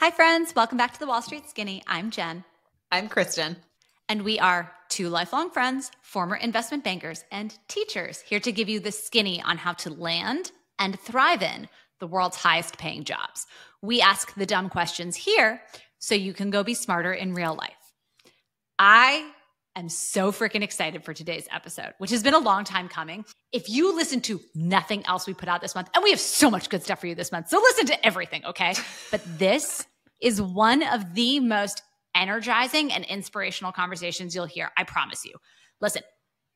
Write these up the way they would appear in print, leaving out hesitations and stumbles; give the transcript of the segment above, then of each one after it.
Hi, friends. Welcome back to the Wall Street Skinny. I'm Jen. I'm Kristen. And we are two lifelong friends, former investment bankers, and teachers here to give you the skinny on how to land and thrive in the world's highest paying jobs. We ask the dumb questions here so you can go be smarter in real life. I am so freaking excited for today's episode, which has been a long time coming. If you listen to nothing else we put out this month, and we have so much good stuff for you this month, so listen to everything, okay? But this is one of the most energizing and inspirational conversations you'll hear, I promise you. Listen,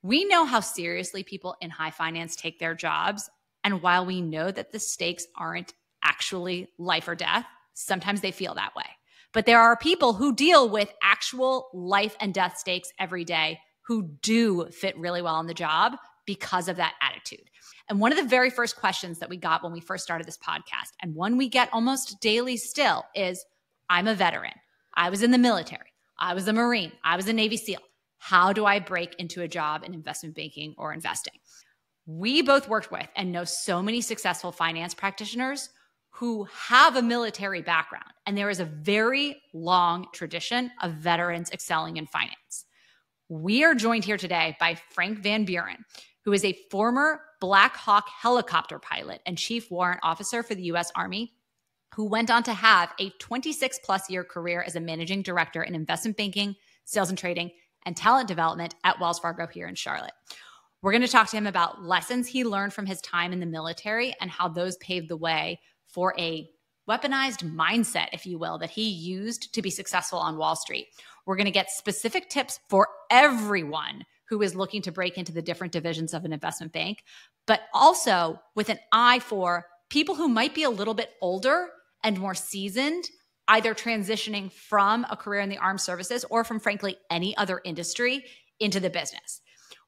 we know how seriously people in high finance take their jobs. And while we know that the stakes aren't actually life or death, sometimes they feel that way. But there are people who deal with actual life and death stakes every day who do fit really well in the job because of that attitude. And one of the very first questions that we got when we first started this podcast, and one we get almost daily still, is, I'm a veteran. I was in the military. I was a Marine. I was a Navy SEAL. How do I break into a job in investment banking or investing? We both worked with and know so many successful finance practitioners who have a military background. And there is a very long tradition of veterans excelling in finance. We are joined here today by Frank Van Buren, who is a former Blackhawk helicopter pilot and chief warrant officer for the U.S. Army, who went on to have a 26-plus year career as a managing director in investment banking, sales and trading, and talent development at Wells Fargo here in Charlotte. We're going to talk to him about lessons he learned from his time in the military and how those paved the way for a weaponized mindset, if you will, that he used to be successful on Wall Street. We're going to get specific tips for everyone who is looking to break into the different divisions of an investment bank, but also with an eye for people who might be a little bit older and more seasoned, either transitioning from a career in the armed services or from, frankly, any other industry into the business.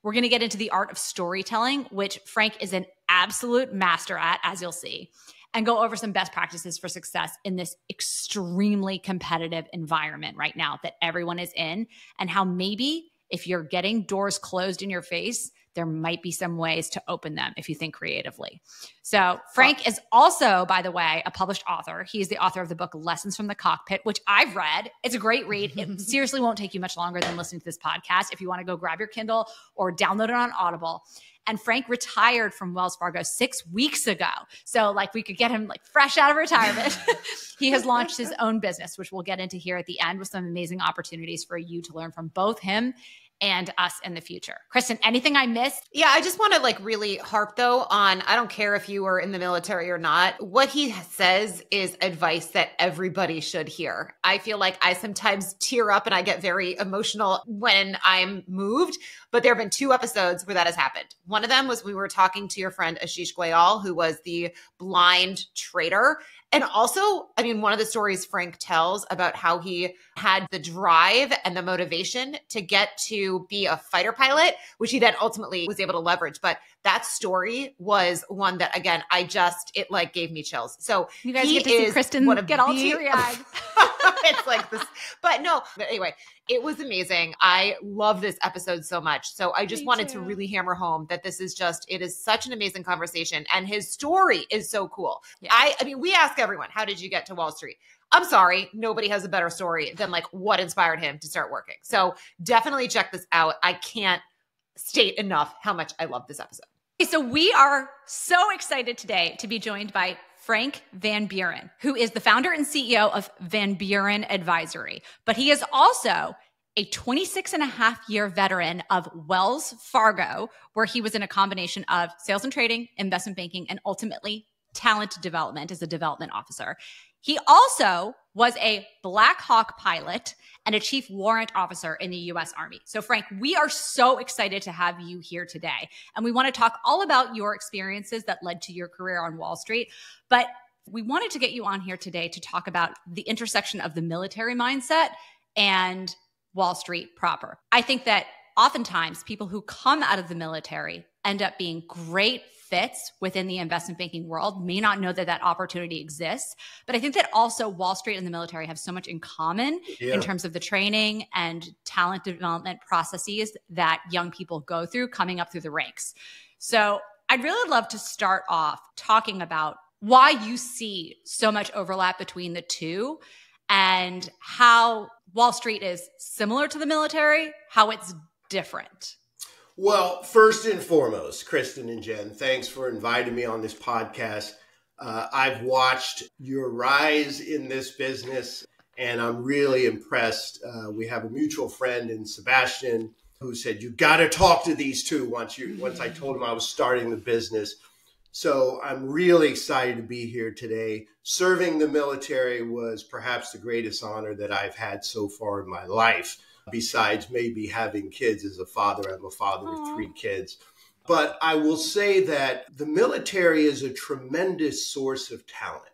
We're going to get into the art of storytelling, which Frank is an absolute master at, as you'll see, and go over some best practices for success in this extremely competitive environment right now that everyone is in, and how maybe if you're getting doors closed in your face, there might be some ways to open them if you think creatively. So Frank is also, by the way, a published author. He's the author of the book Lessons from the Cockpit, which I've read. It's a great read. It seriously won't take you much longer than listening to this podcast if you want to go grab your Kindle or download it on Audible. And Frank retired from Wells Fargo 6 weeks ago. So we could get him fresh out of retirement. He has launched his own business, which we'll get into here at the end, with some amazing opportunities for you to learn from both him and us in the future. Kristen, anything I missed? Yeah, I just want to really harp though on, I don't care if you were in the military or not, what he says is advice that everybody should hear. I feel like I sometimes tear up and I get very emotional when I'm moved, but there have been 2 episodes where that has happened. One of them was we were talking to your friend Ashish Goyal, who was the blind trader. And also, one of the stories Frank tells about how he had the drive and the motivation to get to be a fighter pilot, which he then ultimately was able to leverage. But that story was one that, again, it gave me chills. So you guys get to see Kristen get all teary-eyed. It's like this, but anyway, it was amazing. I love this episode so much. So I just wanted to really hammer home that this is it is such an amazing conversation. And his story is so cool. Yeah. We ask everyone, how did you get to Wall Street? I'm sorry, nobody has a better story than what inspired him to start working. So definitely check this out. I can't state enough how much I love this episode. So we are so excited today to be joined by Frank Van Buren, who is the founder and CEO of Van Buren Advisory. But he is also a 26-and-a-half-year veteran of Wells Fargo, where he was in a combination of sales and trading, investment banking, and ultimately talent development as a development officer. He also was a Blackhawk pilot and a chief warrant officer in the U.S. Army. So Frank, we are so excited to have you here today. And we want to talk all about your experiences that led to your career on Wall Street. But we wanted to get you on here today to talk about the intersection of the military mindset and Wall Street proper. I think that oftentimes people who come out of the military end up being great fits within the investment banking world, may not know that that opportunity exists. But I think that also Wall Street and the military have so much in common in terms of the training and talent development processes that young people go through coming up through the ranks. So I'd really love to start off talking about why you see so much overlap between the two and how Wall Street is similar to the military, how it's different. Well, first and foremost, Kristen and Jen, thanks for inviting me on this podcast. I've watched your rise in this business, and I'm really impressed. We have a mutual friend in Sebastian who said, you got to talk to these two once I told him I was starting the business. So I'm really excited to be here today. Serving the military was perhaps the greatest honor that I've had so far in my life, besides maybe having kids as a father. I'm a father of 3 kids. But I will say that the military is a tremendous source of talent.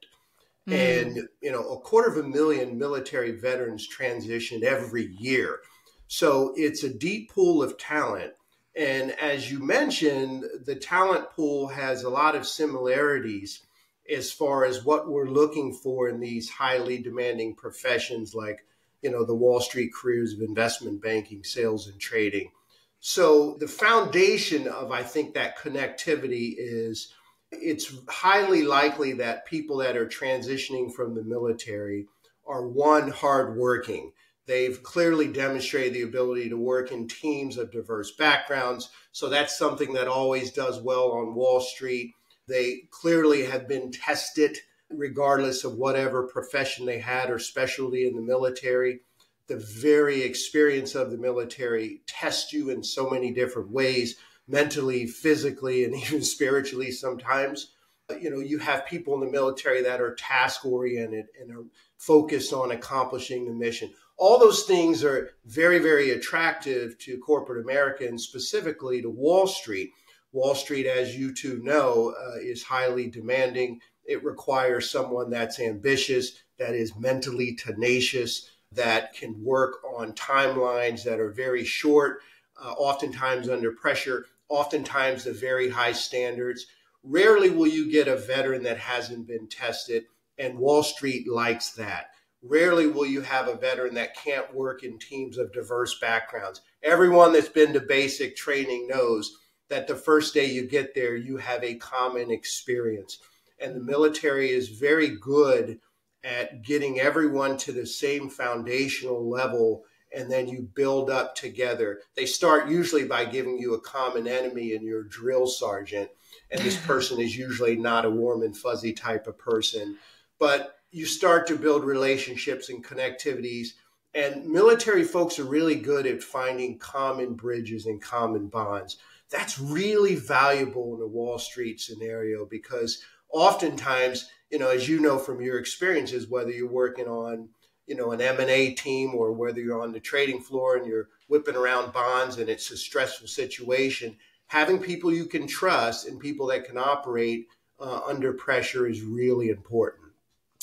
And, 250,000 military veterans transition every year. So it's a deep pool of talent. And as you mentioned, the talent pool has a lot of similarities as far as what we're looking for in these highly demanding professions like, the Wall Street careers of investment banking, sales, and trading. So the foundation of, I think, that connectivity is it's highly likely that people that are transitioning from the military are, one, hardworking. They've clearly demonstrated the ability to work in teams of diverse backgrounds. So that's something that always does well on Wall Street. They clearly have been tested regardless of whatever profession they had or specialty in the military. The very experience of the military tests you in so many different ways, mentally, physically, and even spiritually sometimes. You have people in the military that are task-oriented and are focused on accomplishing the mission. All those things are very, very attractive to corporate America and specifically to Wall Street. Wall Street, as you two know, is highly demanding. It requires someone that's ambitious, that is mentally tenacious, that can work on timelines that are very short, oftentimes under pressure, oftentimes the very high standards. Rarely will you get a veteran that hasn't been tested, and Wall Street likes that. Rarely will you have a veteran that can't work in teams of diverse backgrounds. Everyone that's been to basic training knows that the first day you get there, you have a common experience. And the military is very good at getting everyone to the same foundational level, and then you build up together. They start usually by giving you a common enemy in your drill sergeant, and this person is usually not a warm and fuzzy type of person. But you start to build relationships and connectivities, and military folks are really good at finding common bridges and common bonds. That's really valuable in a Wall Street scenario because oftentimes, as you know from your experiences, whether you're working on, an M&A team or whether you're on the trading floor and you're whipping around bonds and it's a stressful situation, having people you can trust and people that can operate under pressure is really important.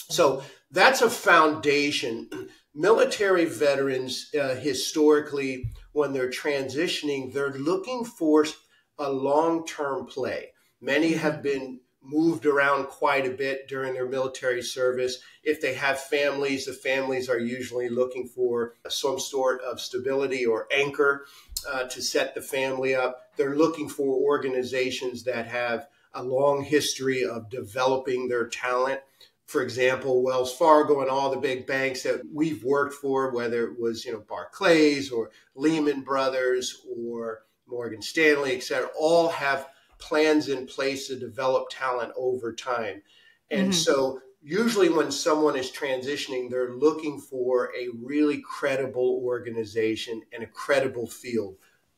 So that's a foundation. Military veterans, historically, when they're transitioning, they're looking for a long-term play. Many have been moved around quite a bit during their military service. If they have families, the families are usually looking for some sort of stability or anchor to set the family up. They're looking for organizations that have a long history of developing their talent. For example, Wells Fargo and all the big banks that we've worked for, whether it was, Barclays or Lehman Brothers or Morgan Stanley, et cetera, all have plans in place to develop talent over time. And so usually when someone is transitioning, they're looking for a really credible organization and a credible field.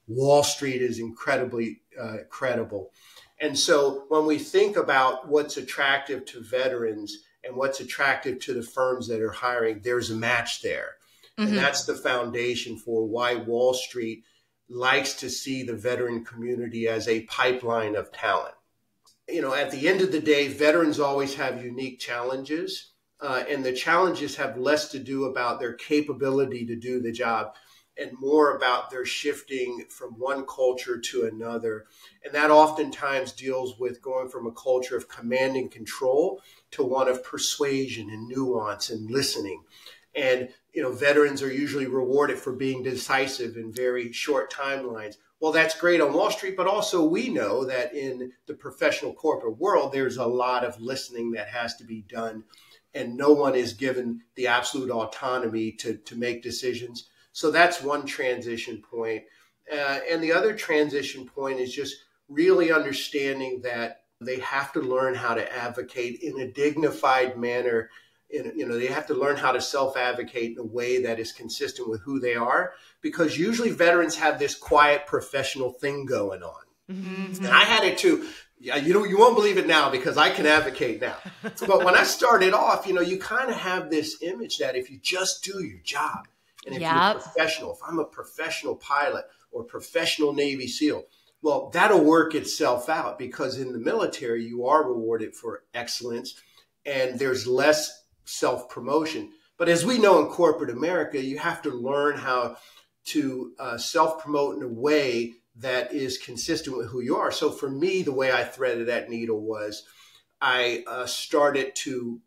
Wall Street is incredibly credible. And so when we think about what's attractive to veterans and what's attractive to the firms that are hiring, there's a match there. And that's the foundation for why Wall Street likes to see the veteran community as a pipeline of talent. At the end of the day, veterans always have unique challenges, and the challenges have less to do about their capability to do the job and more about their shifting from one culture to another. And that oftentimes deals with going from a culture of command and control to one of persuasion and nuance and listening. And, veterans are usually rewarded for being decisive in very short timelines. Well, that's great on Wall Street, but also we know that in the professional corporate world, there's a lot of listening that has to be done. and no one is given the absolute autonomy to make decisions. So that's one transition point. And the other transition point is just really understanding that they have to learn how to advocate in a dignified manner. They have to learn how to self-advocate in a way that is consistent with who they are, because usually veterans have this quiet professional thing going on. Mm-hmm. And I had it too. You won't believe it now because I can advocate now. But when I started off, you kind of have this image that if you just do your job, and if you're a professional, if I'm a professional pilot or professional Navy SEAL, well, that'll work itself out, because in the military, you are rewarded for excellence and there's less self-promotion. But as we know in corporate America, you have to learn how to self-promote in a way that is consistent with who you are. So for me, the way I threaded that needle was I started to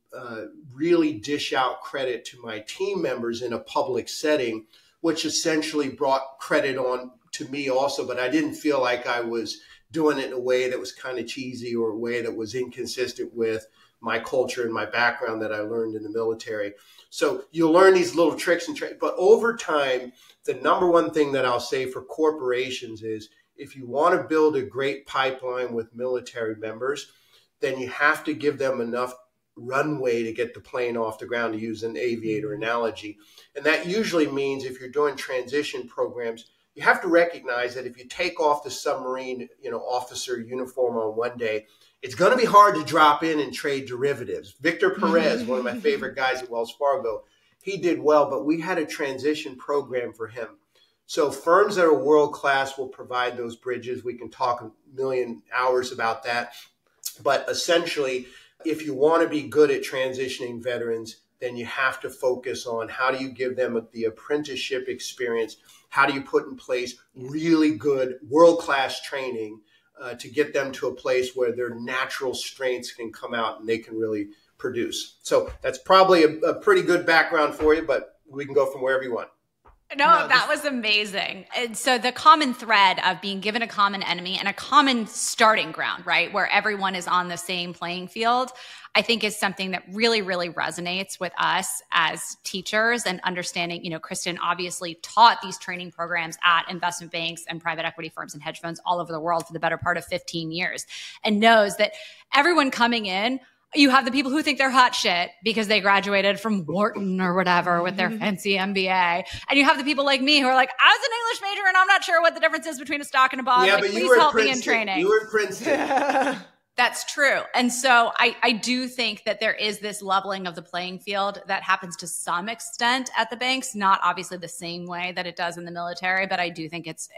really dish out credit to my team members in a public setting, which essentially brought credit on to me also. But I didn't feel like I was doing it in a way that was kind of cheesy or a way that was inconsistent with my culture and my background that I learned in the military. So you'll learn these little tricks and tricks. But over time, the number one thing that I'll say for corporations is if you want to build a great pipeline with military members, then you have to give them enough runway to get the plane off the ground, to use an aviator analogy. And that usually means if you're doing transition programs, you have to recognize that if you take off the submarine, officer uniform on one day, it's going to be hard to drop in and trade derivatives. Victor Perez, one of my favorite guys at Wells Fargo, he did well, but we had a transition program for him. So firms that are world-class will provide those bridges. We can talk a million hours about that. But essentially, if you want to be good at transitioning veterans, then you have to focus on how do you give them the apprenticeship experience? How do you put in place really good world-class training to get them to a place where their natural strengths can come out and they can really produce? So that's probably a pretty good background for you, but we can go from wherever you want. No, that was amazing. And so the common thread of being given a common enemy and a common starting ground, right, where everyone is on the same playing field, I think is something that really, really resonates with us as teachers, and understanding, Kristen obviously taught these training programs at investment banks and private equity firms and hedge funds all over the world for the better part of 15 years, and knows that everyone coming in, you have the people who think they're hot shit because they graduated from Wharton or whatever with their fancy MBA. And you have the people like me who are like, I was an English major and I'm not sure what the difference is between a stock and a bond. Yeah, like, but please you were help Princeton. Me in training. You were at Princeton. That's true. And so I do think that there is this leveling of the playing field that happens to some extent at the banks, not obviously the same way that it does in the military, but I do think it's,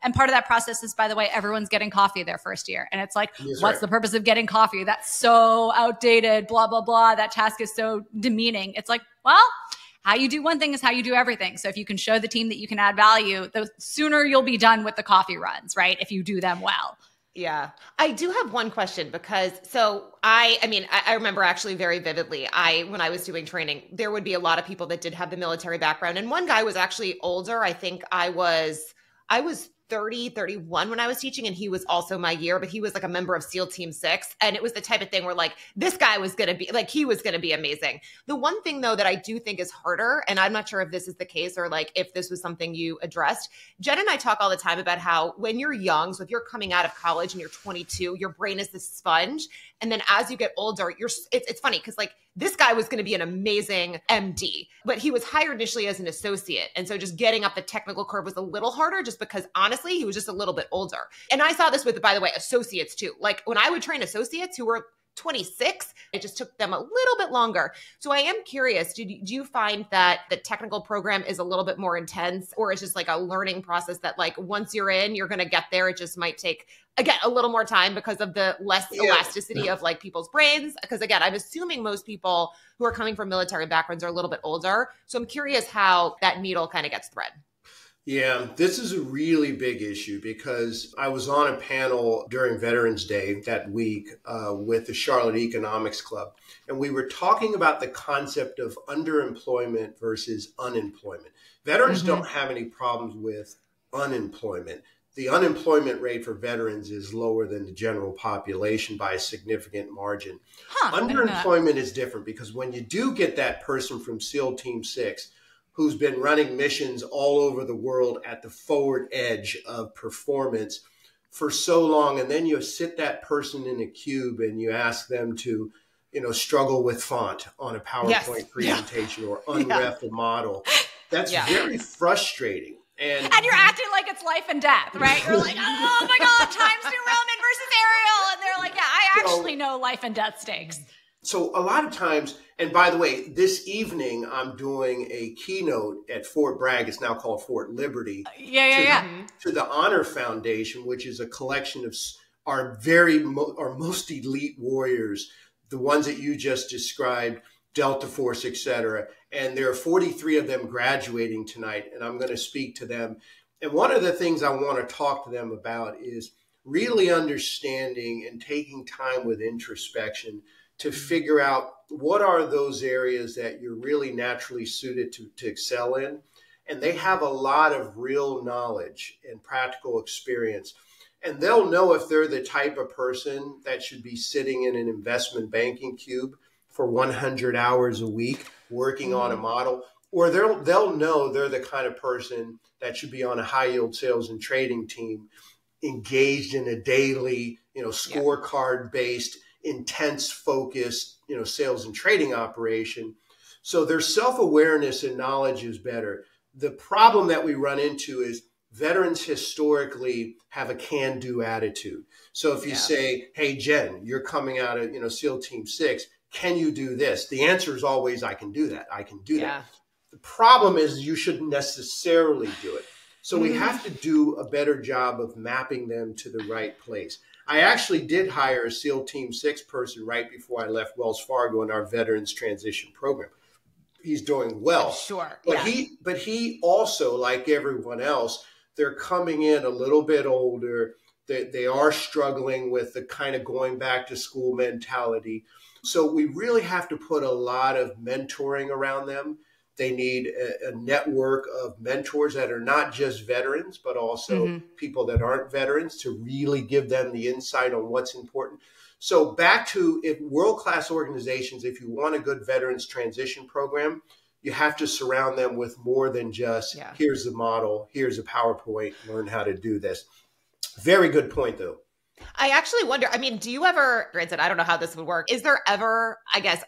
and part of that process is, by the way, everyone's getting coffee their first year. And it's like, what's the purpose of getting coffee? That's so outdated, blah, blah, blah. That task is so demeaning. It's like, well, how you do one thing is how you do everything. So if you can show the team that you can add value, the sooner you'll be done with the coffee runs, right? If you do them well. Yeah. I do have one question because I remember actually very vividly, when I was doing training, there would be a lot of people that did have the military background. And one guy was actually older. I think I was 30, 31 when I was teaching, and he was also my year, but he was like a member of SEAL Team 6. And it was the type of thing where like, this guy was going to be like, he was going to be amazing. The one thing though, that I do think is harder, and I'm not sure if this is the case or like if this was something you addressed, Jen and I talk all the time about how when you're young, so if you're coming out of college and you're 22, your brain is this sponge. And then as you get older, it's funny because like this guy was going to be an amazing MD, but he was hired initially as an associate. And so just getting up the technical curve was a little harder just because honestly, he was just a little bit older. And I saw this with, by the way, associates too. Like when I would train associates who were 26, it just took them a little bit longer. So I am curious, do you find that the technical program is a little bit more intense, or it's just like a learning process that like once you're in, you're going to get there? It just might take, again, a little more time because of the less elasticity of like people's brains. Because again, I'm assuming most people who are coming from military backgrounds are a little bit older. So I'm curious how that needle kind of gets thread. Yeah, this is a really big issue because I was on a panel during Veterans Day that week with the Charlotte Economics Club, and we were talking about the concept of underemployment versus unemployment. Veterans don't have any problems with unemployment. the unemployment rate for veterans is lower than the general population by a significant margin. Underemployment is different because when you do get that person from SEAL Team 6 who's been running missions all over the world at the forward edge of performance for so long, and then you sit that person in a cube and you ask them to, struggle with font on a PowerPoint presentation or unref a model, that's very frustrating. And you're acting like it's life and death, right? You're like, oh my God, Times New Roman versus Ariel. And they're like, yeah, I actually know life and death stakes. So a lot of times, and by the way, this evening I'm doing a keynote at Fort Bragg. It's now called Fort Liberty. To the Honor Foundation, which is a collection of our most elite warriors, the ones that you just described, Delta Force, et cetera. And there are 43 of them graduating tonight, and I'm going to speak to them. And one of the things I want to talk to them about is really understanding and taking time with introspection to figure out what are those areas that you're really naturally suited to excel in. And they have a lot of real knowledge and practical experience. And they'll know if they're the type of person that should be sitting in an investment banking cube for 100 hours a week working on a model, or they'll know they're the kind of person that should be on a high yield sales and trading team engaged in a daily, scorecard based, intense focused, sales and trading operation. So their self-awareness and knowledge is better. The problem that we run into is veterans historically have a can-do attitude. So if you say, hey, Jen, you're coming out of, SEAL Team 6, can you do this? The answer is always, I can do that. I can do that. The problem is you shouldn't necessarily do it. So we have to do a better job of mapping them to the right place. I actually did hire a SEAL Team 6 person right before I left Wells Fargo in our Veterans Transition Program. He's doing well. Sure. But he also, like everyone else, they're coming in a little bit older. They are struggling with the kind of going back to school mentality. So we really have to put a lot of mentoring around them. They need a network of mentors that are not just veterans, but also people that aren't veterans to really give them the insight on what's important. So back to world-class organizations, if you want a good veterans transition program, you have to surround them with more than just, here's the model, here's a PowerPoint, learn how to do this. Very good point, though. I actually wonder, do you ever, granted, I don't know how this would work. Is there ever,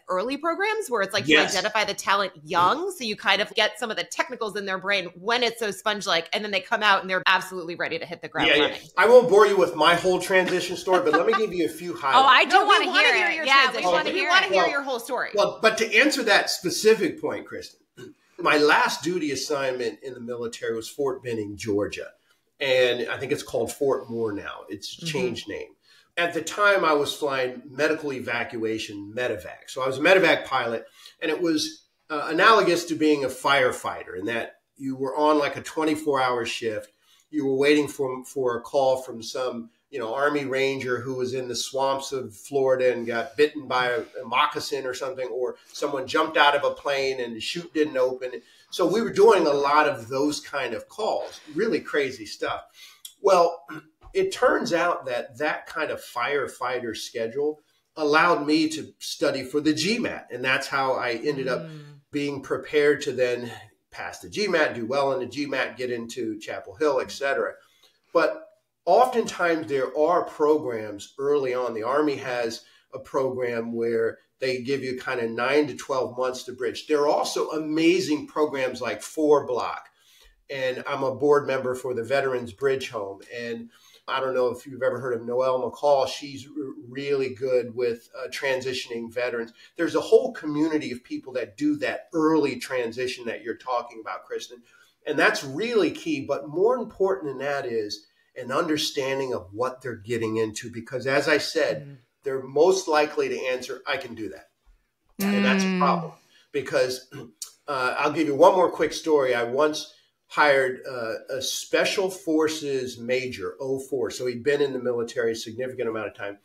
early programs where it's like you identify the talent young, so you kind of get some of the technicals in their brain when it's so sponge-like, and then they come out and they're absolutely ready to hit the ground running? I won't bore you with my whole transition story, but let me give you a few highlights. Oh, I do want to hear your transition. We want to hear your whole story. Well, but to answer that specific point, Kristen, my last duty assignment in the military was Fort Benning, Georgia. And I think it's called Fort Moore now. It's changed name. At the time, I was flying medical evacuation, medevac. So I was a medevac pilot, and it was analogous to being a firefighter in that you were on like a 24-hour shift. You were waiting for a call from some, Army Ranger who was in the swamps of Florida and got bitten by a moccasin or something, or someone jumped out of a plane and the chute didn't open. So we were doing a lot of those kind of calls, really crazy stuff. Well, it turns out that kind of firefighter schedule allowed me to study for the GMAT. And that's how I ended up being prepared to then pass the GMAT, do well in the GMAT, get into Chapel Hill, et cetera. But oftentimes there are programs early on. The Army has a program where they give you kind of 9 to 12 months to bridge. There are also amazing programs like 4Block. And I'm a board member for the Veterans Bridge Home. And I don't know if you've ever heard of Noelle McCall. She's really good with transitioning veterans. There's a whole community of people that do that early transition that you're talking about, Kristen. And that's really key. But more important than that is an understanding of what they're getting into. Because as I said, they're most likely to answer, I can do that. And that's a problem. Because I'll give you one more quick story. I once hired a Special Forces Major, 04. So he'd been in the military a significant amount of time.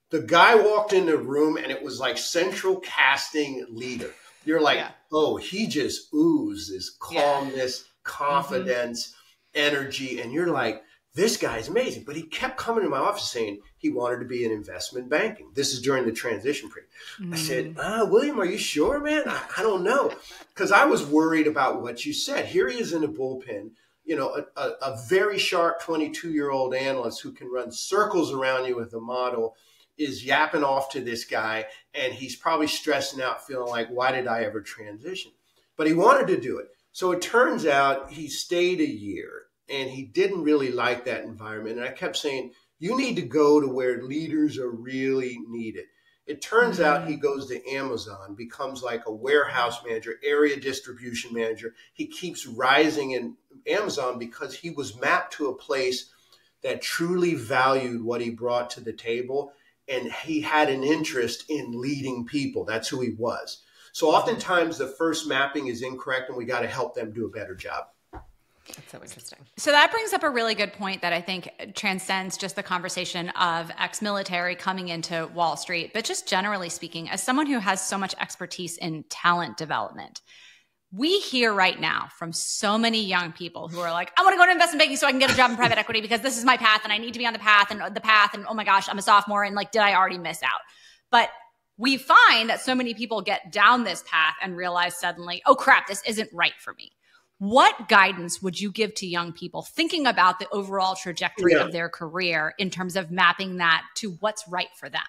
The guy walked in the room and it was like central casting leader. You're like, oh, he just oozes calmness, confidence, energy. And you're like, this guy's amazing. But he kept coming to my office saying he wanted to be in investment banking. This is during the transition period. I said, William, are you sure, man? I don't know. Because I was worried about what you said. Here he is in a bullpen, you know, a very sharp 22-year-old analyst who can run circles around you with a model is yapping off to this guy. And he's probably stressing out, feeling like, why did I ever transition? But he wanted to do it. So it turns out he stayed a year. And he didn't really like that environment. And I kept saying, you need to go to where leaders are really needed. It turns out he goes to Amazon, becomes like a warehouse manager, area distribution manager. He keeps rising in Amazon because he was mapped to a place that truly valued what he brought to the table. And he had an interest in leading people. That's who he was. So oftentimes the first mapping is incorrect and we got to help them do a better job. That's so interesting. So that brings up a really good point that I think transcends just the conversation of ex-military coming into Wall Street, but just generally speaking, as someone who has so much expertise in talent development, we hear right now from so many young people who are like, I want to go to investment banking so I can get a job in private equity because this is my path and I need to be on the path and oh my gosh, I'm a sophomore and like, did I already miss out? But we find that so many people get down this path and realize suddenly, oh crap, this isn't right for me. What guidance would you give to young people thinking about the overall trajectory of their career in terms of mapping that to what's right for them?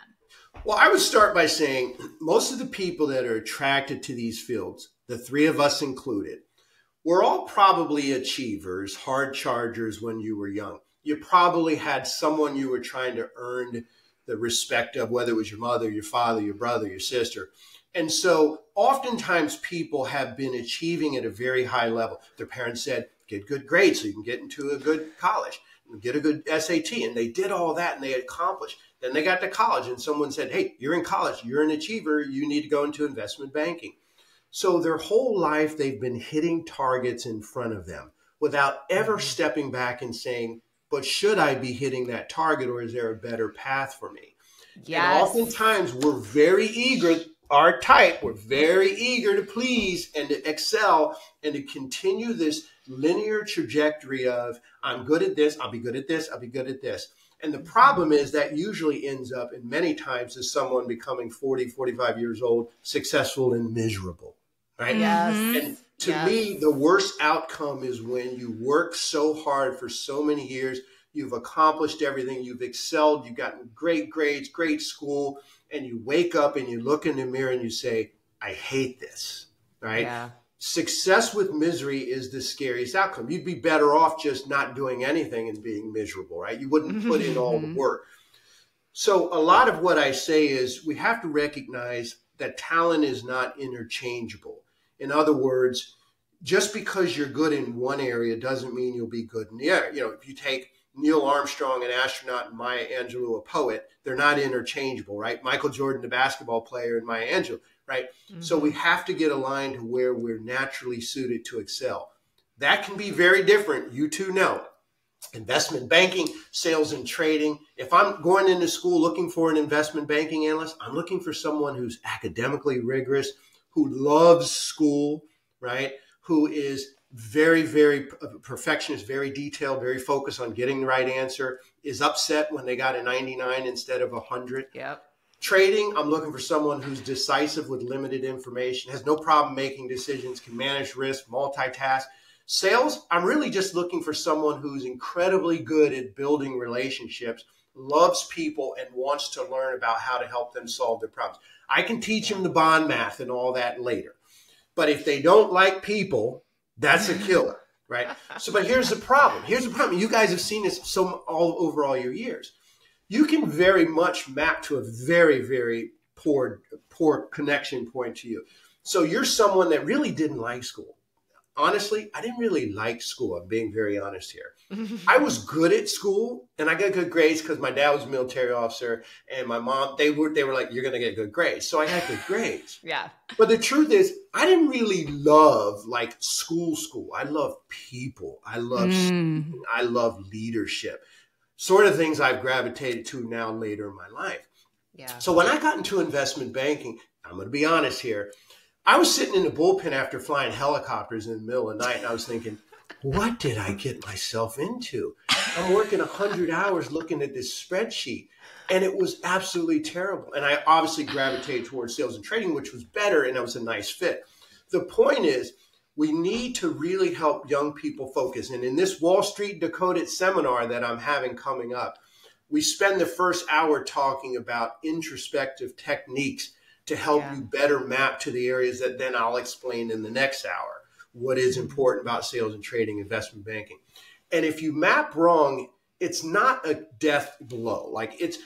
Well, I would start by saying most of the people that are attracted to these fields, the three of us included, we're all probably achievers, hard chargers when you were young. You probably had someone you were trying to earn the respect of, whether it was your mother, your father, your brother, your sister. And so oftentimes people have been achieving at a very high level. Their parents said, get good grades so you can get into a good college, and get a good SAT. And they did all that and they accomplished. Then they got to college and someone said, hey, you're in college, you're an achiever, you need to go into investment banking. So their whole life, they've been hitting targets in front of them without ever stepping back and saying, but should I be hitting that target or is there a better path for me? Yes. And oftentimes we're very eager, our type, we're very eager to please and to excel and to continue this linear trajectory of I'm good at this, I'll be good at this, I'll be good at this. And the problem is that usually ends up in many times as someone becoming 40, 45 years old, successful and miserable, right? Yes. And to me, the worst outcome is when you work so hard for so many years, you've accomplished everything, you've excelled, you've gotten great grades, great school, and you wake up and you look in the mirror and you say, I hate this, right? Yeah. Success with misery is the scariest outcome. You'd be better off just not doing anything and being miserable, right? You wouldn't put in all the work. So a lot of what I say is we have to recognize that talent is not interchangeable. In other words, just because you're good in one area doesn't mean you'll be good in the other. You know, if you take Neil Armstrong, an astronaut, and Maya Angelou, a poet, they're not interchangeable, right? Michael Jordan, the basketball player, and Maya Angelou, right? So we have to get aligned to where we're naturally suited to excel. That can be very different. You two know. Investment banking, sales and trading. If I'm going into school looking for an investment banking analyst, I'm looking for someone who's academically rigorous, who loves school, right? Who is very, very perfectionist, very detailed, very focused on getting the right answer, is upset when they got a 99 instead of 100. Yep. Trading, I'm looking for someone who's decisive with limited information, has no problem making decisions, can manage risk, multitask. Sales, I'm really just looking for someone who's incredibly good at building relationships, loves people, and wants to learn about how to help them solve their problems. I can teach them the bond math and all that later. But if they don't like people, that's a killer, right? So, but here's the problem. Here's the problem. You guys have seen this all over all your years. You can very much map to a very, very poor connection point to you. So you're someone that really didn't like school. Honestly, I didn't really like school. I'm being very honest here. I was good at school and I got good grades because my dad was a military officer and my mom, they were like, you're going to get good grades. So I had good grades. Yeah. But the truth is, I didn't really love like school. I love people. I love I love leadership. Sort of things I've gravitated to now later in my life. Yeah. So when I got into investment banking, I'm going to be honest here, I was sitting in the bullpen after flying helicopters in the middle of the night and I was thinking, what did I get myself into? I'm working 100 hours looking at this spreadsheet, and it was absolutely terrible. And I obviously gravitated towards sales and trading, which was better, and that was a nice fit. The point is, we need to really help young people focus. And in this Wall Street Decoded seminar that I'm having coming up, we spend the first hour talking about introspective techniques to help you better map to the areas that then I'll explain in the next hour. What is important about sales and trading, investment banking. And if you map wrong, it's not a death blow. Like it's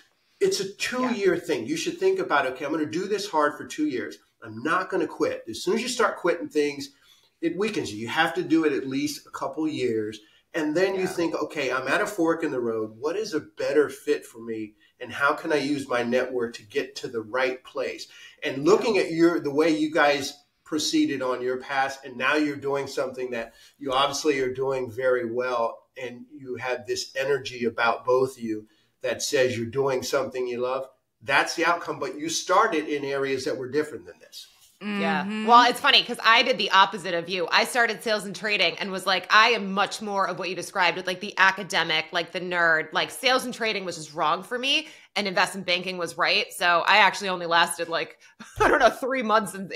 a 2-year thing. You should think about, okay, I'm going to do this hard for 2 years. I'm not going to quit. As soon as you start quitting things, it weakens you. You have to do it at least a couple years. And then you think, okay, I'm at a fork in the road. What is a better fit for me? And how can I use my network to get to the right place? And looking at the way you guys proceeded on your path, and now you're doing something that you obviously are doing very well, and you have this energy about both of you that says you're doing something you love. That's the outcome, but you started in areas that were different than this. Yeah. Well, it's funny because I did the opposite of you. I started sales and trading and was like, I am much more of what you described with like the academic, like the nerd, like sales and trading was just wrong for me and investment banking was right. So I actually only lasted like, I don't know, 3 months in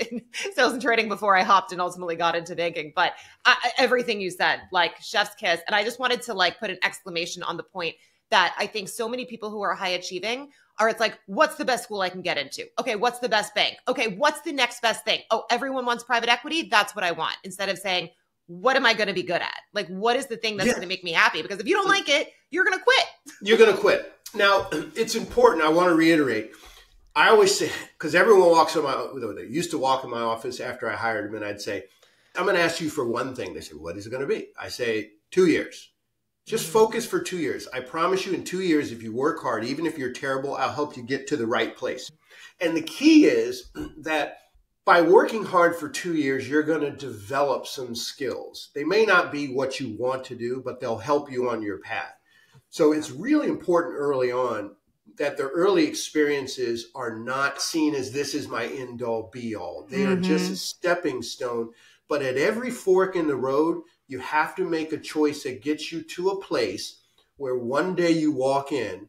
sales and trading before I hopped and ultimately got into banking. But everything you said, like chef's kiss. And I just wanted to like put an exclamation on the point that I think so many people who are high achieving are, it's like, what's the best school I can get into? Okay, what's the best bank? Okay, what's the next best thing? Oh, everyone wants private equity? That's what I want. Instead of saying, what am I going to be good at? Like, what is the thing that's going to make me happy? Because if you don't like it, you're going to quit. You're going to quit. Now, it's important. I want to reiterate. I always say, because everyone walks in they used to walk in my office after I hired them, and I'd say, I'm going to ask you for one thing. They say, what is it going to be? I say, 2 years. Just focus for 2 years. I promise you in 2 years, if you work hard, even if you're terrible, I'll help you get to the right place. And the key is that by working hard for 2 years, you're going to develop some skills. They may not be what you want to do, but they'll help you on your path. So it's really important early on that the early experiences are not seen as this is my end all be all. They are just a stepping stone. But at every fork in the road, you have to make a choice that gets you to a place where one day you walk in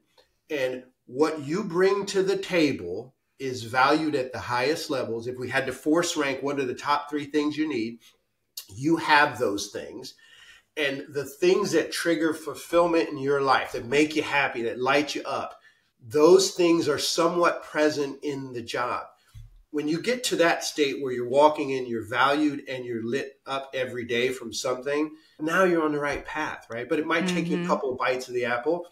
and what you bring to the table is valued at the highest levels. If we had to force rank what are the top 3 things you need, you have those things. And the things that trigger fulfillment in your life, that make you happy, that light you up, those things are somewhat present in the job. When you get to that state where you're walking in, you're valued and you're lit up every day from something, now you're on the right path, right? But it might take you a couple of bites of the apple.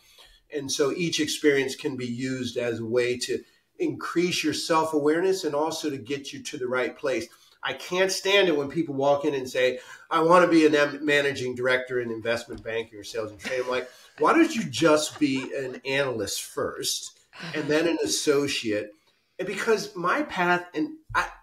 And so each experience can be used as a way to increase your self-awareness and also to get you to the right place. I can't stand it when people walk in and say, I want to be a managing director in investment banking or sales and trading. I'm like, why don't you just be an analyst first and then an associate? And because my path, and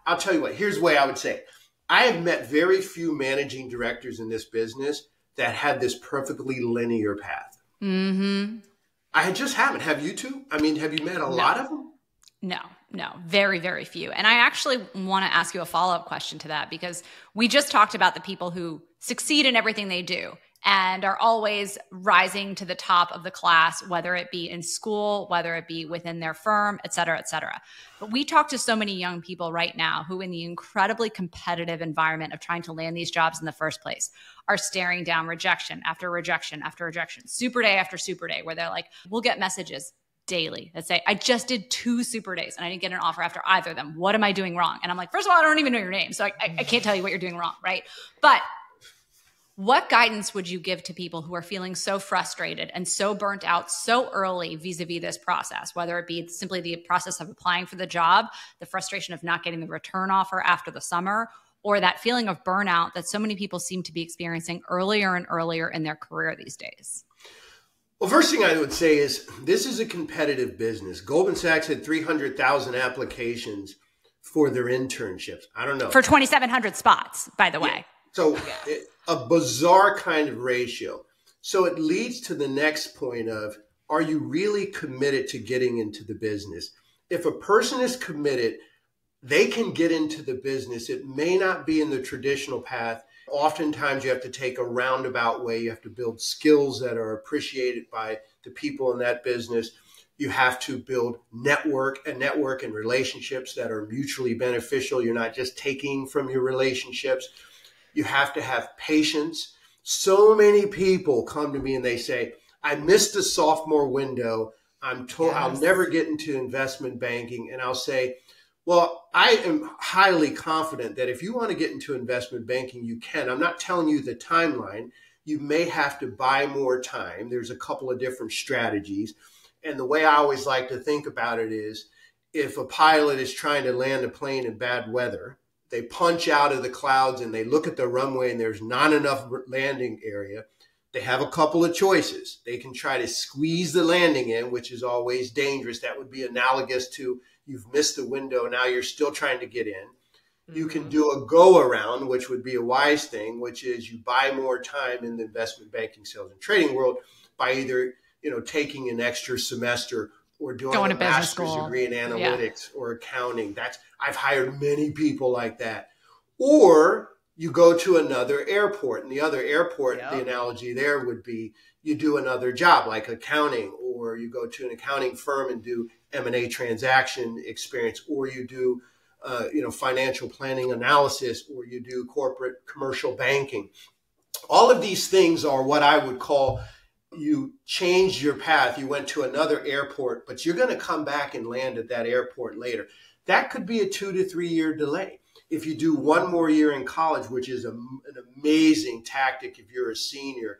I'll tell you what, here's the way I would say it. I have met very few managing directors in this business that had this perfectly linear path. I just haven't. Have you two? I mean, have you met a lot of them? No, very, very few. And I actually want to ask you a follow-up question to that, because we just talked about the people who succeed in everything they do and are always rising to the top of the class, whether it be in school, whether it be within their firm, et cetera, et cetera. But we talk to so many young people right now who, in the incredibly competitive environment of trying to land these jobs in the first place, are staring down rejection after rejection after rejection, super day after super day, where they're like, we'll get messages daily that say, I just did 2 super days and I didn't get an offer after either of them. What am I doing wrong? And I'm like, first of all, I don't even know your name, so I can't tell you what you're doing wrong, right? But what guidance would you give to people who are feeling so frustrated and so burnt out so early vis-a-vis this process, whether it be simply the process of applying for the job, the frustration of not getting the return offer after the summer, or that feeling of burnout that so many people seem to be experiencing earlier and earlier in their career these days? Well, first thing I would say is this is a competitive business. Goldman Sachs had 300,000 applications for their internships. I don't know. For 2,700 spots, by the way. So a bizarre kind of ratio. So it leads to the next point of, are you really committed to getting into the business? If a person is committed, they can get into the business. It may not be in the traditional path. Oftentimes you have to take a roundabout way. You have to build skills that are appreciated by the people in that business. You have to build network and relationships that are mutually beneficial. You're not just taking from your relationships. You have to have patience. So many people come to me and they say, I missed the sophomore window. I'm told I'll never get into investment banking. And I'll say, well, I am highly confident that if you want to get into investment banking, you can. I'm not telling you the timeline. You may have to buy more time. There's a couple of different strategies. And the way I always like to think about it is, if a pilot is trying to land a plane in bad weather, they punch out of the clouds and they look at the runway and there's not enough landing area. They have a couple of choices. They can try to squeeze the landing in, which is always dangerous. That would be analogous to you've missed the window. Now you're still trying to get in. Mm-hmm. You can do a go around, which would be a wise thing, which is you buy more time in the investment banking, sales and trading world by either, taking an extra semester or doing a master's degree in analytics or accounting. I've hired many people like that. Or you go to another airport, and the other airport, the analogy there would be you do another job like accounting, or you go to an accounting firm and do M&A transaction experience, or you do, financial planning analysis, or you do corporate commercial banking. All of these things are what I would call you changed your path. You went to another airport, but you're going to come back and land at that airport later. That could be a 2 to 3 year delay. If you do one more year in college, which is an amazing tactic if you're a senior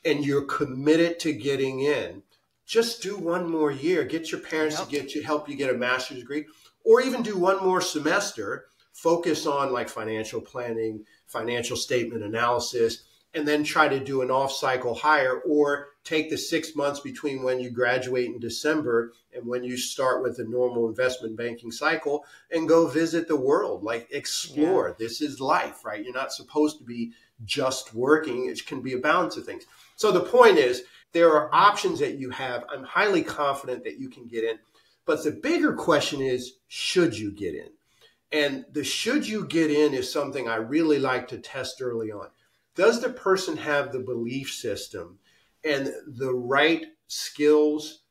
and you're committed to getting in, just do one more year. Get your parents to help you get a master's degree, or even do one more semester, focus on like financial planning, financial statement analysis, and then try to do an off-cycle hire, or take the 6 months between when you graduate in December and when you start with the normal investment banking cycle and go visit the world, like explore. This is life, right? You're not supposed to be just working. It can be a balance of things. So the point is, there are options that you have. I'm highly confident that you can get in. But the bigger question is, should you get in? And the should you get in is something I really like to test early on. Does the person have the belief system and the right skills,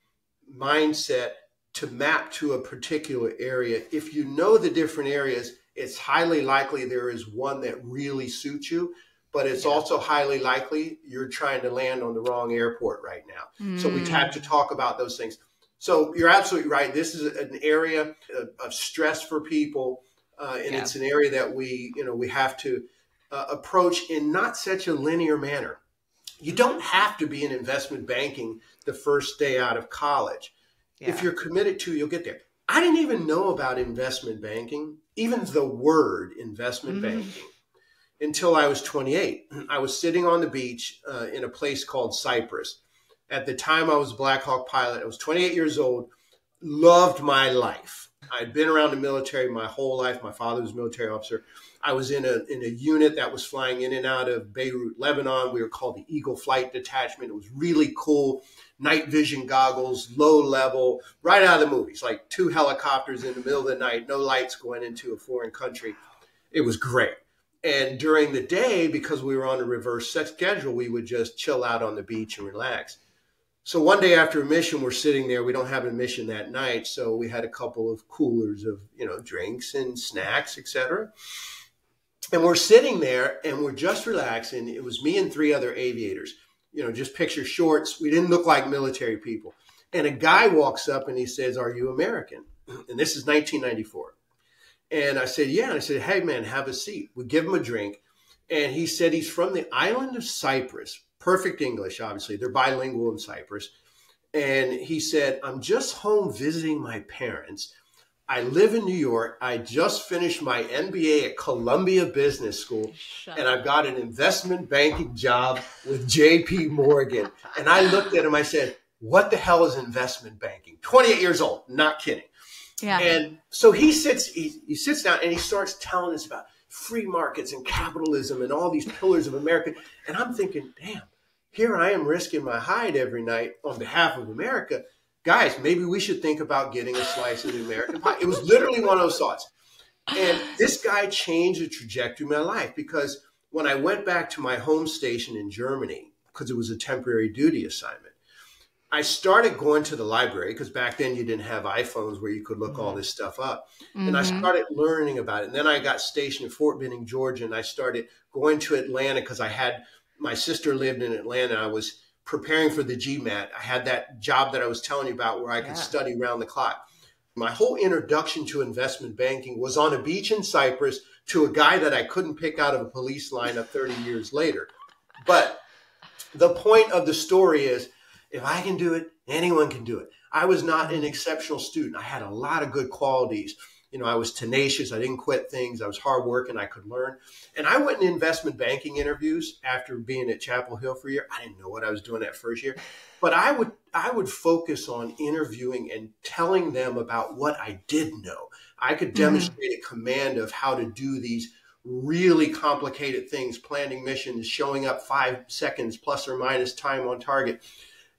mindset to map to a particular area? If you know the different areas, it's highly likely there is one that really suits you, but it's also highly likely you're trying to land on the wrong airport right now. So we have to talk about those things. So you're absolutely right. This is an area of stress for people, and it's an area that we have to approach in not such a linear manner. You don't have to be in investment banking the first day out of college. If you're committed to, you'll get there. I didn't even know about investment banking, even the word investment banking, until I was 28. I was sitting on the beach in a place called Cyprus. At the time, I was a Blackhawk pilot. I was 28 years old, loved my life. I'd been around the military my whole life. My father was a military officer. I was in a unit that was flying in and out of Beirut, Lebanon. We were called the Eagle Flight Detachment. It was really cool. Night vision goggles, low level, right out of the movies, like 2 helicopters in the middle of the night, no lights going into a foreign country. It was great. And during the day, because we were on a reverse schedule, we would just chill out on the beach and relax. So one day after a mission, we're sitting there. We don't have a mission that night. So we had a couple of coolers of, drinks and snacks, etc. And we're sitting there and we're just relaxing. It was me and 3 other aviators, just picture shorts. We didn't look like military people. And a guy walks up and he says, "Are you American?" And this is 1994. And I said, "Yeah." And I said, "Hey, man, have a seat." We give him a drink. And he said he's from the island of Cyprus. Perfect English, obviously. They're bilingual in Cyprus. And he said, "I'm just home visiting my parents. I live in New York. I just finished my MBA at Columbia Business School. And I've got an investment banking job with JP Morgan." And I looked at him, I said, "What the hell is investment banking?" 28 years old, not kidding. Yeah. And so he sits down and he starts telling us about free markets and capitalism and all these pillars of America. And I'm thinking, damn, here I am risking my hide every night on behalf of America. Guys, maybe we should think about getting a slice of the American pie. It was literally one of those thoughts. And this guy changed the trajectory of my life, because when I went back to my home station in Germany, because it was a temporary duty assignment, I started going to the library, because back then you didn't have iPhones where you could look all this stuff up. And I started learning about it. And then I got stationed in Fort Benning, Georgia, and I started going to Atlanta because my sister lived in Atlanta. I was preparing for the GMAT. I had that job that I was telling you about where I could study around the clock. My whole introduction to investment banking was on a beach in Cyprus to a guy that I couldn't pick out of a police lineup 30 years later. But the point of the story is, if I can do it, anyone can do it. I was not an exceptional student. I had a lot of good qualities. You know, I was tenacious. I didn't quit things. I was hardworking. I could learn. And I went in investment banking interviews after being at Chapel Hill for a year. I didn't know what I was doing that first year. But I would focus on interviewing and telling them about what I did know. I could demonstrate a command of how to do these really complicated things, planning missions, showing up 5 seconds plus or minus time on target,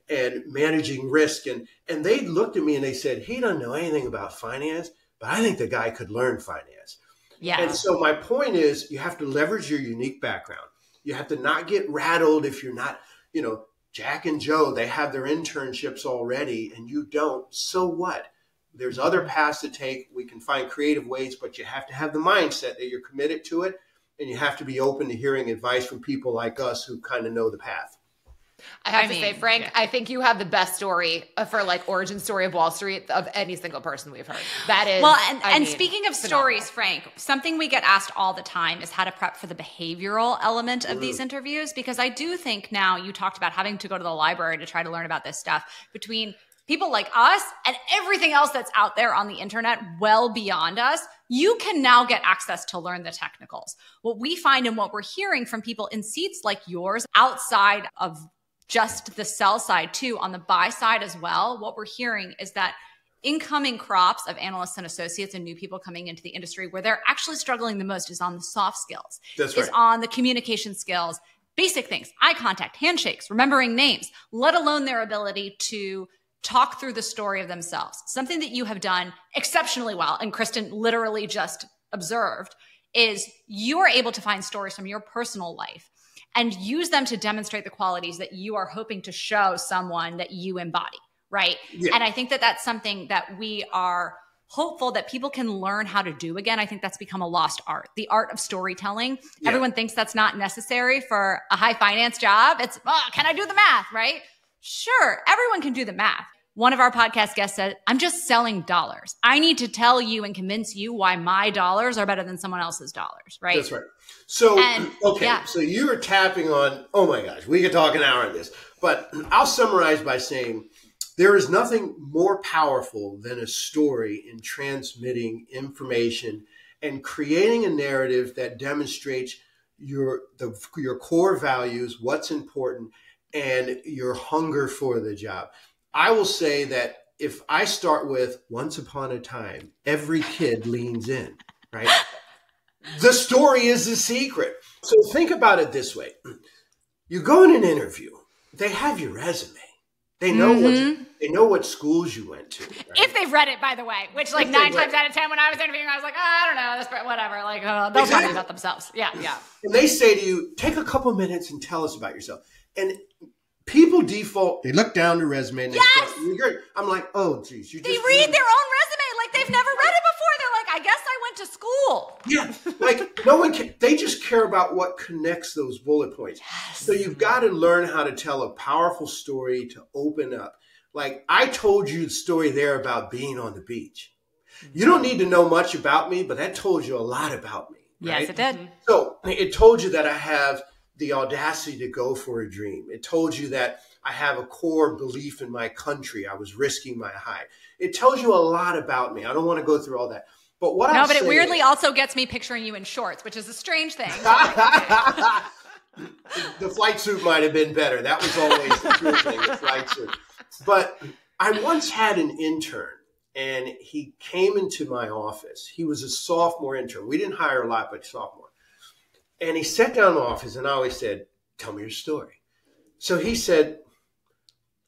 and managing risk. And they looked at me and they said, he doesn't know anything about finance, but I think the guy could learn finance. Yeah. And so my point is, you have to leverage your unique background. You have to not get rattled if you're not, you know, Jack and Joe, they have their internships already and you don't. So what? There's other paths to take. We can find creative ways, but you have to have the mindset that you're committed to it. And you have to be open to hearing advice from people like us who kind of know the path. I have to say, Frank, I think you have the best story for like origin story of Wall Street of any single person we've heard. That is well, and speaking of stories, Frank, something we get asked all the time is how to prep for the behavioral element of these interviews, because I do think now you talked about having to go to the library to try to learn about this stuff between people like us and everything else that's out there on the internet well beyond us. You can now get access to learn the technicals. What we find and what we're hearing from people in seats like yours outside of just the sell side too, on the buy side as well, what we're hearing is that incoming crops of analysts and associates and new people coming into the industry, where they're actually struggling the most is on the soft skills, is on the communication skills, basic things, eye contact, handshakes, remembering names, let alone their ability to talk through the story of themselves. Something that you have done exceptionally well, and Kristen literally just observed, is you are able to find stories from your personal life and use them to demonstrate the qualities that you are hoping to show someone that you embody, right? Yeah. And I think that that's something that we are hopeful that people can learn how to do again. I think that's become a lost art, the art of storytelling. Yeah. Everyone thinks that's not necessary for a high finance job. It's, can I do the math, right? Sure, everyone can do the math. One of our podcast guests said, I'm just selling dollars. I need to tell you and convince you why my dollars are better than someone else's dollars, right? That's right. So, so you were tapping on, oh my gosh, we could talk an hour on this, but I'll summarize by saying there is nothing more powerful than a story in transmitting information and creating a narrative that demonstrates your core values, what's important, and your hunger for the job. I will say that if I start with once upon a time, every kid leans in, right? The story is the secret. So think about it this way. You go in an interview, they have your resume. They know what schools you went to. Right? If they've read it, by the way, which like 9 times out of 10 when I was interviewing, I was like, I don't know, this, whatever. Like, they'll tell me about themselves. Yeah. And they say to you, take a couple minutes and tell us about yourself. And people default, they look down the resume and I'm like, oh, geez. They read their own resume like they've never read it before. They're like, I guess I went to school. Yeah, like no one can, they just care about what connects those bullet points. Yes. So you've got to learn how to tell a powerful story to open up. Like I told you the story there about being on the beach. You don't need to know much about me, but that told you a lot about me. Right? Yes, it did. So it told you that I have the audacity to go for a dream. It told you that I have a core belief in my country. I was risking my hide. It tells you a lot about me. I don't want to go through all that. But what but it weirdly also gets me picturing you in shorts, which is a strange thing. The flight suit might have been better. That was always the true thing, the flight suit. But I once had an intern, and he came into my office. He was a sophomore intern. We didn't hire a lot, but sophomore. And he sat down in the office, and I always said, tell me your story. So he said,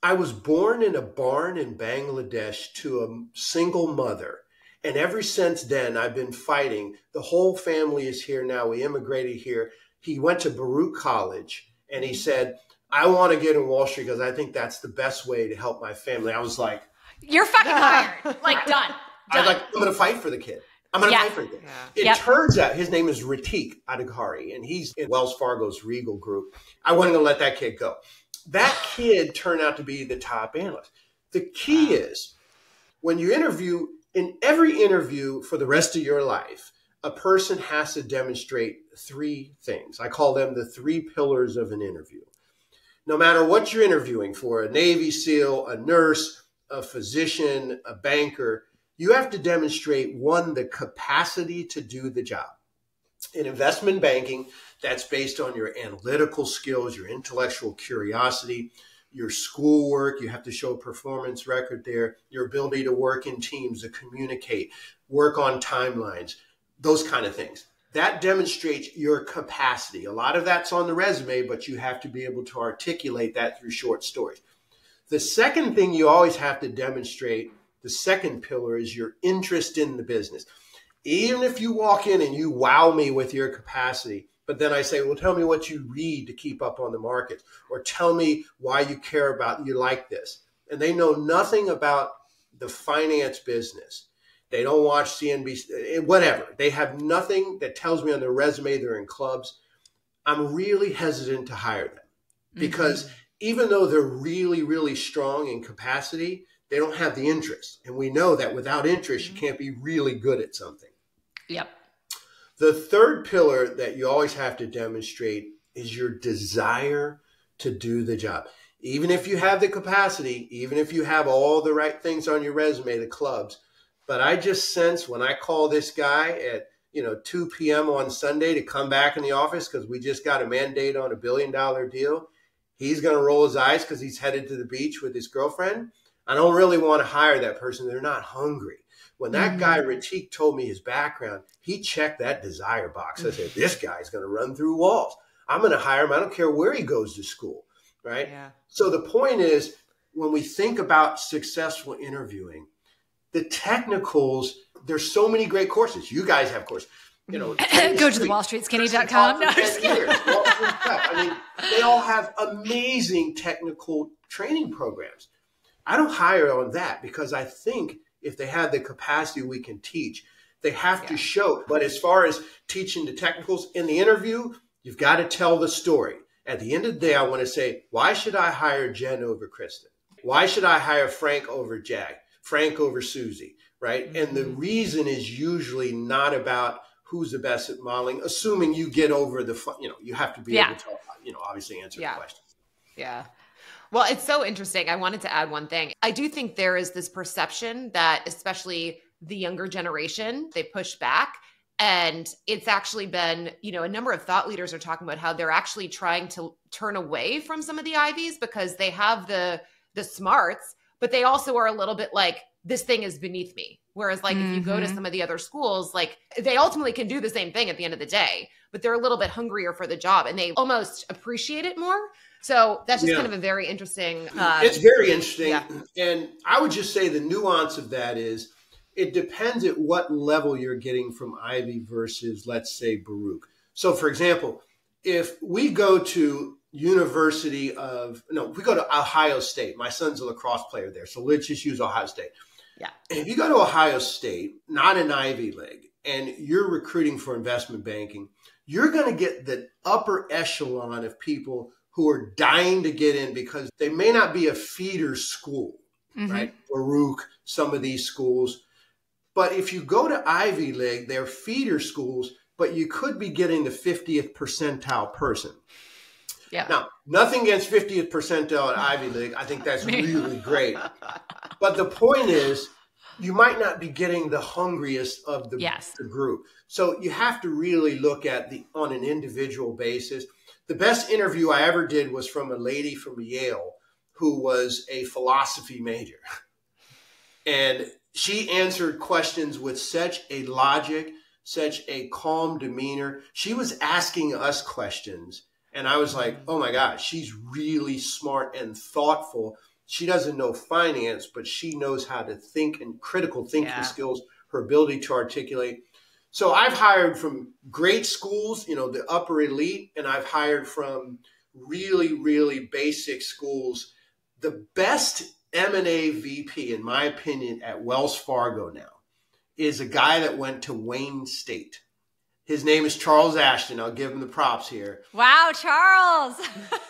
I was born in a barn in Bangladesh to a single mother. And ever since then, I've been fighting. The whole family is here now. We immigrated here. He went to Baruch College and he said, I want to get in Wall Street because I think that's the best way to help my family. I was like, you're fucking hired. Like, done. I was like, I'm going to fight for the kid. I'm going to fight for the kid. It turns out his name is Ratik Adhikari, and he's in Wells Fargo's Regal Group. I wasn't going to let that kid go. That kid turned out to be the top analyst. The key is when you interview, in every interview for the rest of your life, a person has to demonstrate three things. I call them the three pillars of an interview. No matter what you're interviewing for, a Navy SEAL, a nurse, a physician, a banker, you have to demonstrate, one, the capacity to do the job. In investment banking, that's based on your analytical skills, your intellectual curiosity, your schoolwork. You have to show a performance record there, your ability to work in teams, to communicate, work on timelines, those kind of things. That demonstrates your capacity. A lot of that's on the resume, but you have to be able to articulate that through short stories. The second thing you always have to demonstrate, the second pillar, is your interest in the business. Even if you walk in and you wow me with your capacity, but then I say, well, tell me what you read to keep up on the market, or tell me why you care about, you like this. And they know nothing about the finance business. They don't watch CNBC, whatever. They have nothing that tells me on their resume they're in clubs. I'm really hesitant to hire them because even though they're really, really strong in capacity, they don't have the interest. And we know that without interest, you can't be really good at something. Yep. The third pillar that you always have to demonstrate is your desire to do the job. Even if you have the capacity, even if you have all the right things on your resume, the clubs, but I just sense when I call this guy at 2 p.m. on Sunday to come back in the office because we just got a mandate on $1 billion deal, he's going to roll his eyes because he's headed to the beach with his girlfriend. I don't really want to hire that person. They're not hungry. When that guy, Ratik, told me his background, he checked that desire box. I said, this guy's going to run through walls. I'm going to hire him. I don't care where he goes to school, right? Yeah. So the point is, when we think about successful interviewing, the technicals, there's so many great courses. You guys have courses. Go to the wallstreetskinny.com. No, I mean, they all have amazing technical training programs. I don't hire on that because I think if they have the capacity we can teach, they have to show. But as far as teaching the technicals in the interview, you've got to tell the story. At the end of the day, I want to say, why should I hire Jen over Kristen? Why should I hire Frank over Jag? Frank over Susie, right? And the reason is usually not about who's the best at modeling, assuming you get over the, you have to be able to, obviously answer the question. Yeah. Well, it's so interesting. I wanted to add one thing. I do think there is this perception that especially the younger generation, they push back. And it's actually been, a number of thought leaders are talking about how they're actually trying to turn away from some of the Ivies because they have the smarts, but they also are a little bit like, this thing is beneath me. Whereas like if you go to some of the other schools, like they ultimately can do the same thing at the end of the day, but they're a little bit hungrier for the job and they almost appreciate it more. So that's just kind of a very interesting. It's very interesting. Yeah. And I would just say the nuance of that is it depends at what level you're getting from Ivy versus, let's say, Baruch. So, for example, if we go to if we go to Ohio State, my son's a lacrosse player there. So let's just use Ohio State. Yeah. If you go to Ohio State, not an Ivy League, and you're recruiting for investment banking, you're going to get the upper echelon of people who are dying to get in because they may not be a feeder school, right? Baruch, some of these schools. But if you go to Ivy League, they're feeder schools, but you could be getting the 50th percentile person. Yeah. Now, nothing against 50th percentile at Ivy League. I think that's really great. But the point is, you might not be getting the hungriest of the group. So you have to really look at on an individual basis. The best interview I ever did was from a lady from Yale who was a philosophy major. And she answered questions with such a logic, such a calm demeanor. She was asking us questions. And I was like, oh my God, she's really smart and thoughtful. She doesn't know finance, but she knows how to think and critical thinking skills, her ability to articulate. So I've hired from great schools, the upper elite, and I've hired from really, really basic schools. The best M&A VP, in my opinion, at Wells Fargo now is a guy that went to Wayne State. His name is Charles Ashton. I'll give him the props here. Wow, Charles.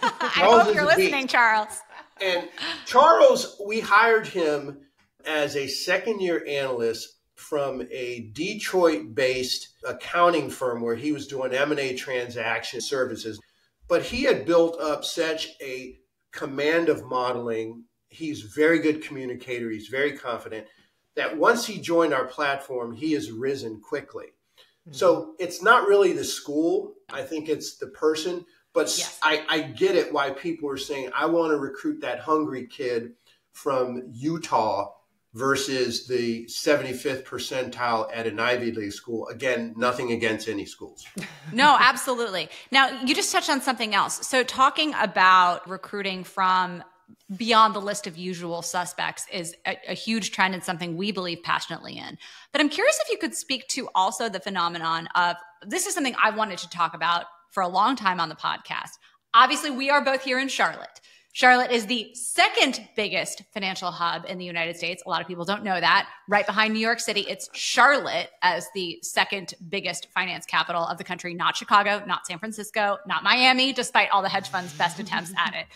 I hope you're listening, Charles. And Charles, we hired him as a second-year analyst from a Detroit-based accounting firm where he was doing M&A transaction services. But he had built up such a command of modeling. He's a very good communicator. He's very confident that once he joined our platform, he has risen quickly. Mm-hmm. So it's not really the school. I think it's the person. But yes. I get it why people are saying, I want to recruit that hungry kid from Utah versus the 75th percentile at an Ivy League school. Again, nothing against any schools. No, absolutely. Now, you just touched on something else. So talking about recruiting from beyond the list of usual suspects is a huge trend and something we believe passionately in. But I'm curious if you could speak to also the phenomenon of, this is something I wanted to talk about for a long time on the podcast. Obviously, we are both here in Charlotte. Charlotte is the second biggest financial hub in the United States. A lot of people don't know that. Right behind New York City, it's Charlotte as the second biggest finance capital of the country, not Chicago, not San Francisco, not Miami, despite all the hedge funds' best attempts at it.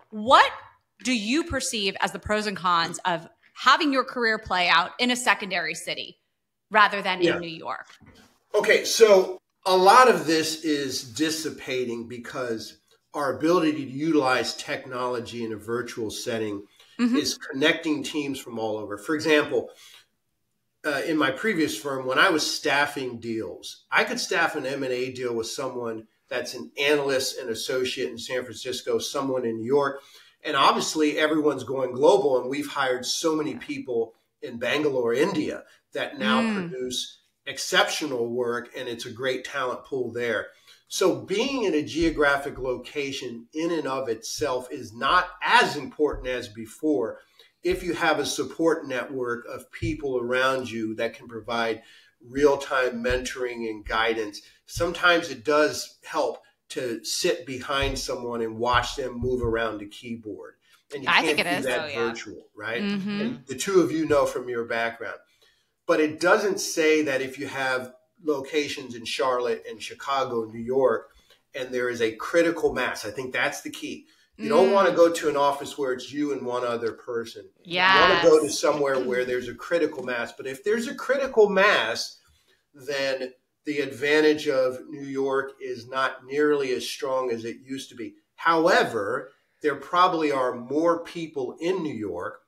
What do you perceive as the pros and cons of having your career play out in a secondary city rather than in New York? Okay, so a lot of this is dissipating because our ability to utilize technology in a virtual setting is connecting teams from all over. For example, in my previous firm, when I was staffing deals, I could staff an M&A deal with someone that's an analyst and associate in San Francisco, someone in New York. And obviously, everyone's going global, and we've hired so many people in Bangalore, India, that now produce exceptional work, and it's a great talent pool there. So being in a geographic location in and of itself is not as important as before if you have a support network of people around you that can provide real-time mentoring and guidance. Sometimes it does help to sit behind someone and watch them move around the keyboard. And you can't do that virtual, right? And the two of you know from your background. But it doesn't say that if you have locations in Charlotte and Chicago, New York, and there is a critical mass. I think that's the key. You don't want to go to an office where it's you and one other person. Yes. You want to go to somewhere where there's a critical mass. But if there's a critical mass, then the advantage of New York is not nearly as strong as it used to be. However, there probably are more people in New York,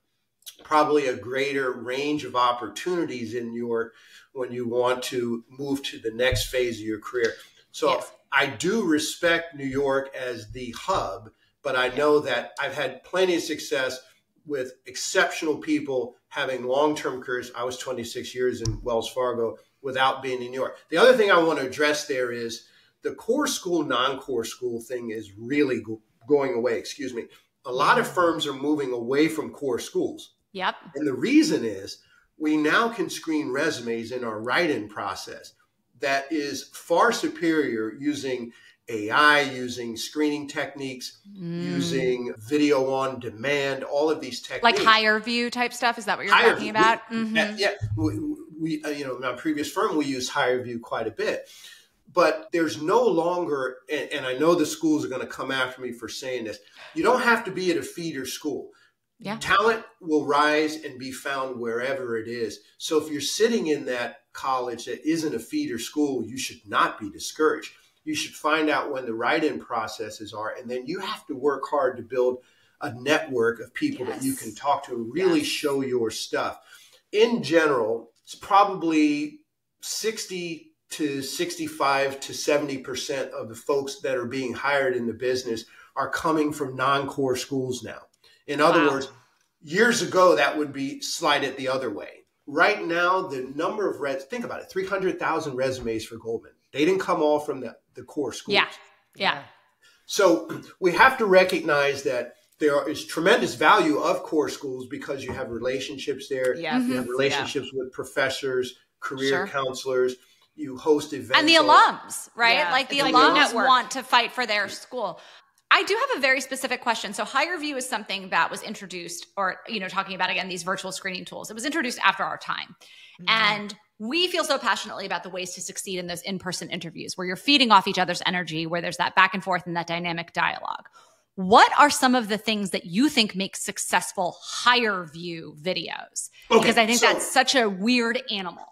probably a greater range of opportunities in New York when you want to move to the next phase of your career. So I do respect New York as the hub, but I know that I've had plenty of success with exceptional people having long-term careers. I was 26 years in Wells Fargo without being in New York. The other thing I want to address there is the core school, non-core school thing is really going away. A lot of firms are moving away from core schools. Yep. And the reason is we now can screen resumes in our write-in process that is far superior using AI, using screening techniques, using video on demand, all of these techniques. Like higher view type stuff? Is that what you're talking about? Yeah. We in my previous firm, we used higher view quite a bit. But there's no longer, and I know the schools are going to come after me for saying this, you don't have to be at a feeder school. Yeah. Talent will rise and be found wherever it is. So if you're sitting in that college that isn't a feeder school, you should not be discouraged. You should find out when the write-in processes are, and then you have to work hard to build a network of people that you can talk to and really show your stuff. In general, it's probably 60 to 65 to 70% of the folks that are being hired in the business are coming from non-core schools now. In other words, years ago, that would be slided the other way. Right now, the number of think about it, 300,000 resumes for Goldman. They didn't come all from the core schools. Yeah. So we have to recognize that there is tremendous value of core schools because you have relationships there. You have relationships with professors, career counselors. you host events. And the alums, right? Yeah, like the it's like alums network. want to fight for their school. I do have a very specific question. So HireVue is something that was introduced, or, talking about, again, these virtual screening tools. It was introduced after our time. And we feel so passionately about the ways to succeed in those in-person interviews where you're feeding off each other's energy, where there's that back and forth and that dynamic dialogue. What are some of the things that you think make successful HireVue videos? Okay, Because I think that's such a weird animal.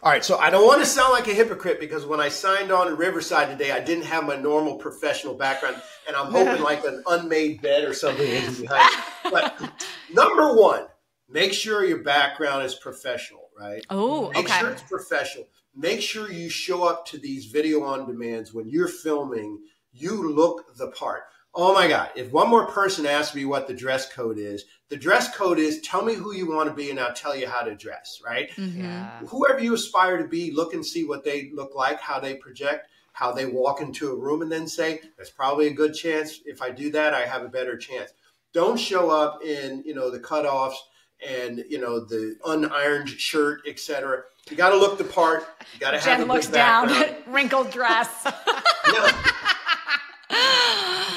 All right, so I don't want to sound like a hypocrite because when I signed on in Riverside today, I didn't have my normal professional background, and I'm hoping like an unmade bed or something is behind. But number one, make sure your background is professional, right? Oh, Make okay. sure it's professional. Make sure you show up to these video on demands when you're filming, you look the part. Oh my God, if one more person asks me what the dress code is, the dress code is tell me who you want to be and I'll tell you how to dress, right? Yeah. Whoever you aspire to be, look and see what they look like, how they project, how they walk into a room, and then say, there's probably a good chance if I do that, I have a better chance. Don't show up in, the cutoffs and, the unironed shirt, etc. You got to look the part. You got to have Jen a looks good down background. at wrinkled dress. No.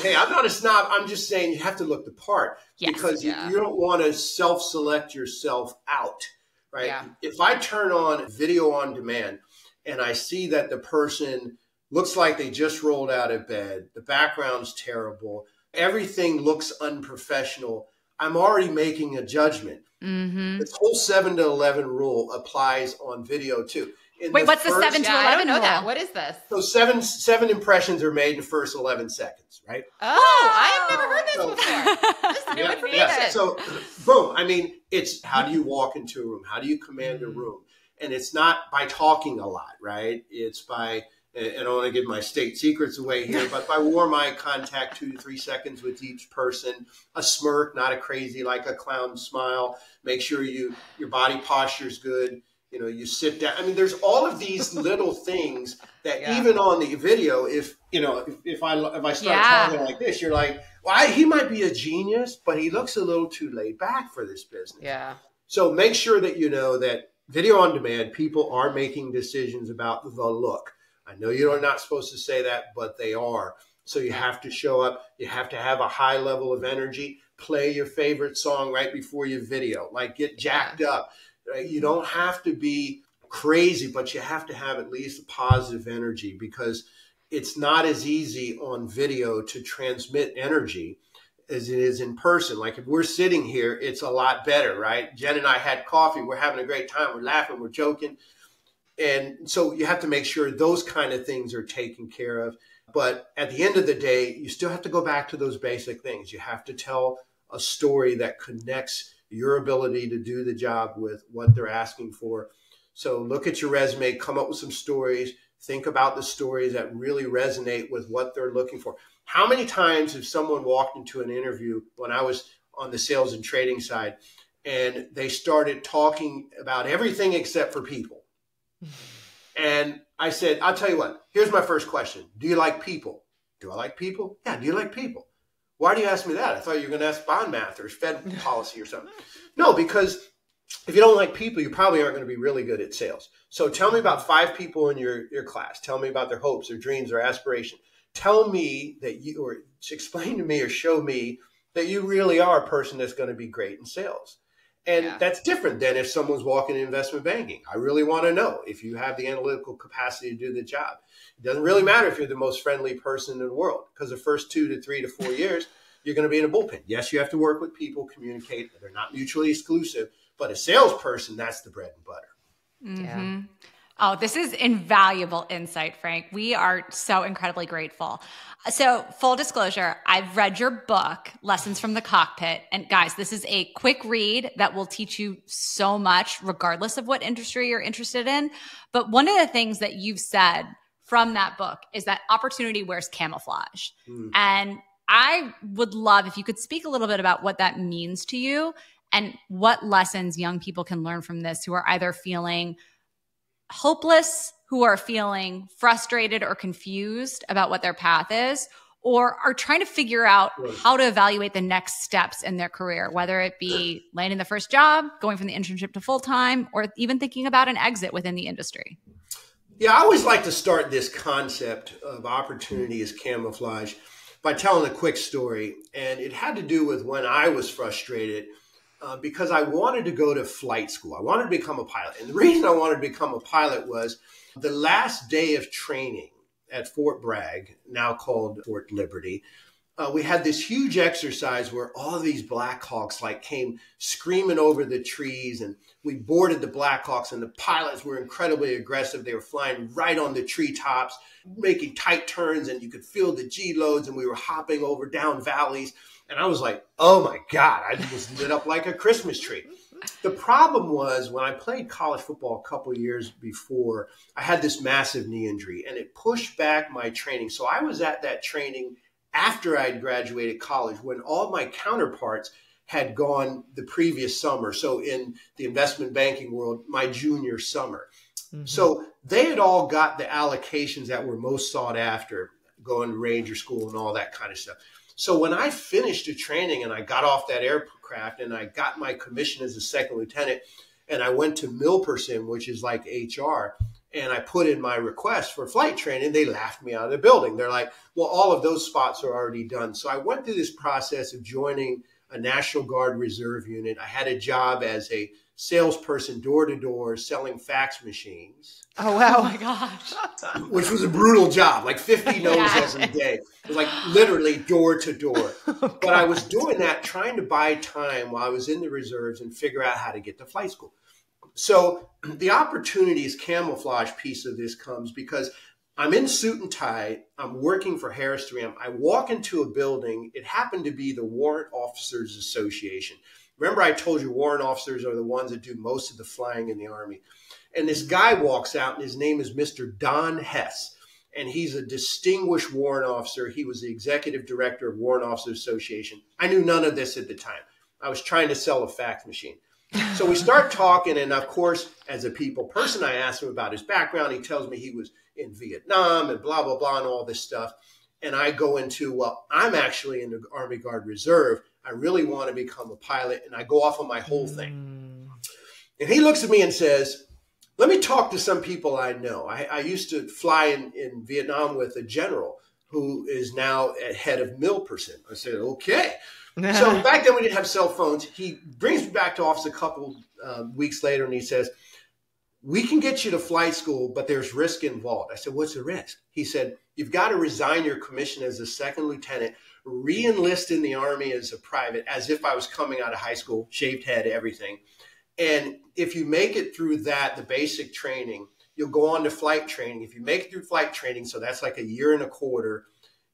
Hey, I'm not a snob. I'm just saying you have to look the part because you don't want to self-select yourself out, right? Yeah. If I turn on video on demand and I see that the person looks like they just rolled out of bed, the background's terrible, everything looks unprofessional, I'm already making a judgment. This whole 7 to 11 rule applies on video too. Wait, what's the 7 to 11 I don't know rule? that. What is this? So seven impressions are made in the first 11 seconds, right? Oh, I have never heard this before. This is new information. So, boom. I mean, it's how do you walk into a room? How do you command a room? And it's not by talking a lot, right? It's by, and I don't want to give my state secrets away here, but by warm eye contact, 2 to 3 seconds with each person, a smirk, not a crazy, like a clown smile. Make sure your body posture is good. You sit down. I mean, there's all of these little things that even on the video, if I start talking like this, you're like, well, he might be a genius, but he looks a little too laid back for this business. Yeah. So make sure that you know that video on demand, people are making decisions about the look. I know you're not supposed to say that, but they are. So you have to show up. You have to have a high level of energy. Play your favorite song right before your video. Like get jacked up. Right? You don't have to be crazy, but you have to have at least a positive energy because it's not as easy on video to transmit energy as it is in person. Like if we're sitting here, it's a lot better, right? Jen and I had coffee. We're having a great time. We're laughing. We're joking. And so you have to make sure those kind of things are taken care of. But at the end of the day, you still have to go back to those basic things. You have to tell a story that connects your ability to do the job with what they're asking for. So look at your resume, come up with some stories, think about the stories that really resonate with what they're looking for. How many times have someone walked into an interview when I was on the sales and trading side and they started talking about everything except for people? And I said, I'll tell you what, here's my first question. Do you like people? Do I like people? Yeah, do you like people? Why do you ask me that? I thought you were going to ask bond math or Fed policy or something. No, because if you don't like people, you probably aren't going to be really good at sales. So tell me about 5 people in your class. Tell me about their hopes, their dreams, their aspirations. Tell me that you, or explain to me or show me that you really are a person that's going to be great in sales. And that's different than if someone's walking in investment banking. I really want to know if you have the analytical capacity to do the job. It doesn't really matter if you're the most friendly person in the world because the first 2 to 3 to 4 years, you're going to be in a bullpen. Yes, you have to work with people, communicate. They're not mutually exclusive. But a salesperson, that's the bread and butter. Yeah. Oh, this is invaluable insight, Frank. We are so incredibly grateful. So full disclosure, I've read your book, Lessons from the Cockpit. And guys, this is a quick read that will teach you so much, regardless of what industry you're interested in. But one of the things that you've said from that book is that opportunity wears camouflage. And I would love if you could speak a little bit about what that means to you and what lessons young people can learn from this who are either feeling hopeless, who are feeling frustrated or confused about what their path is, or are trying to figure out how to evaluate the next steps in their career, whether it be landing the first job, going from the internship to full-time, or even thinking about an exit within the industry. Yeah, I always like to start this concept of opportunity as camouflage by telling a quick story. And it had to do with when I was frustrated because I wanted to go to flight school. I wanted to become a pilot. And the reason I wanted to become a pilot was the last day of training at Fort Bragg, now called Fort Liberty. We had this huge exercise where all of these Blackhawks like came screaming over the trees, and we boarded the Blackhawks, and the pilots were incredibly aggressive. They were flying right on the treetops, making tight turns, and you could feel the G loads, and we were hopping over down valleys. And I was like, oh my God, I was lit up like a Christmas tree. The problem was when I played college football a couple of years before, I had this massive knee injury, and it pushed back my training. So I was at that training after I'd graduated college, when all my counterparts had gone the previous summer. So in the investment banking world, my junior summer. Mm-hmm. So they had all got the allocations that were most sought after, going to Ranger School and all that kind of stuff. So when I finished the training and I got off that aircraft and I got my commission as a second lieutenant, and I went to Milperson, which is like HR, and I put in my request for flight training, they laughed me out of the building. They're like, well, all of those spots are already done. So I went through this process of joining a National Guard Reserve unit. I had a job as a salesperson door to door selling fax machines. Oh, wow. Oh my gosh. Which was a brutal job, like 50 no's every day. It was like literally door to door. But I was doing that, trying to buy time while I was in the reserves and figure out how to get to flight school. So the opportunities camouflage piece of this comes because I'm in suit and tie. I'm working for Harris 3M. I walk into a building. It happened to be the Warrant Officers Association. Remember, I told you warrant officers are the ones that do most of the flying in the Army. And this guy walks out, and his name is Mr. Don Hess. And he's a distinguished warrant officer. He was the executive director of Warrant Officers Association. I knew none of this at the time. I was trying to sell a fax machine. So we start talking, and of course, as a people person, I asked him about his background. He tells me he was in Vietnam and blah, blah, blah, and all this stuff. And I go into, well, I'm actually in the Army Guard Reserve. I really want to become a pilot, and I go off on my whole thing. And he looks at me and says, let me talk to some people I know. I used to fly in Vietnam with a general who is now head of Milperson. I said, okay. So back then we didn't have cell phones. He brings me back to office a couple weeks later, and he says, we can get you to flight school, but there's risk involved. I said, what's the risk? He said, you've got to resign your commission as a second lieutenant, re-enlist in the Army as a private, as if I was coming out of high school, shaved head, everything. And if you make it through that, the basic training, you'll go on to flight training. If you make it through flight training, so that's like a year and a quarter,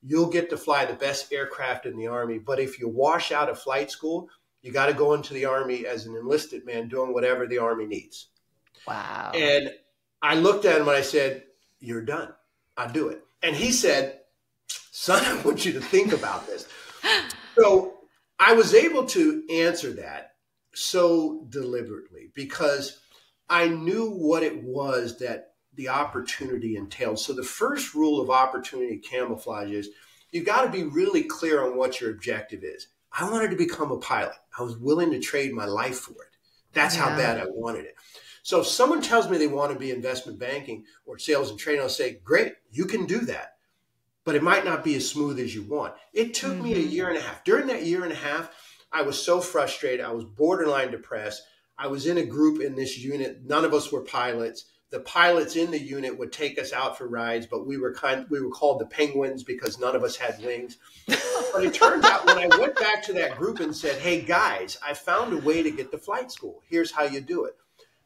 you'll get to fly the best aircraft in the Army. But if you wash out of flight school, you got to go into the Army as an enlisted man doing whatever the Army needs. Wow. And I looked at him and I said, you're done. I'll do it. And he said, son, I want you to think about this. So I was able to answer that so deliberately because I knew what it was that the opportunity entailed. So the first rule of opportunity camouflage is you've got to be really clear on what your objective is. I wanted to become a pilot. I was willing to trade my life for it. That's how bad I wanted it. So if someone tells me they want to be investment banking or sales and trading, I'll say, great, you can do that. But it might not be as smooth as you want. It took me a year and a half. During that year and a half, I was so frustrated. I was borderline depressed. I was in a group in this unit. None of us were pilots. The pilots in the unit would take us out for rides, but we were called the penguins because none of us had wings. But it turns out when I went back to that group and said, hey, guys, I found a way to get to flight school. Here's how you do it.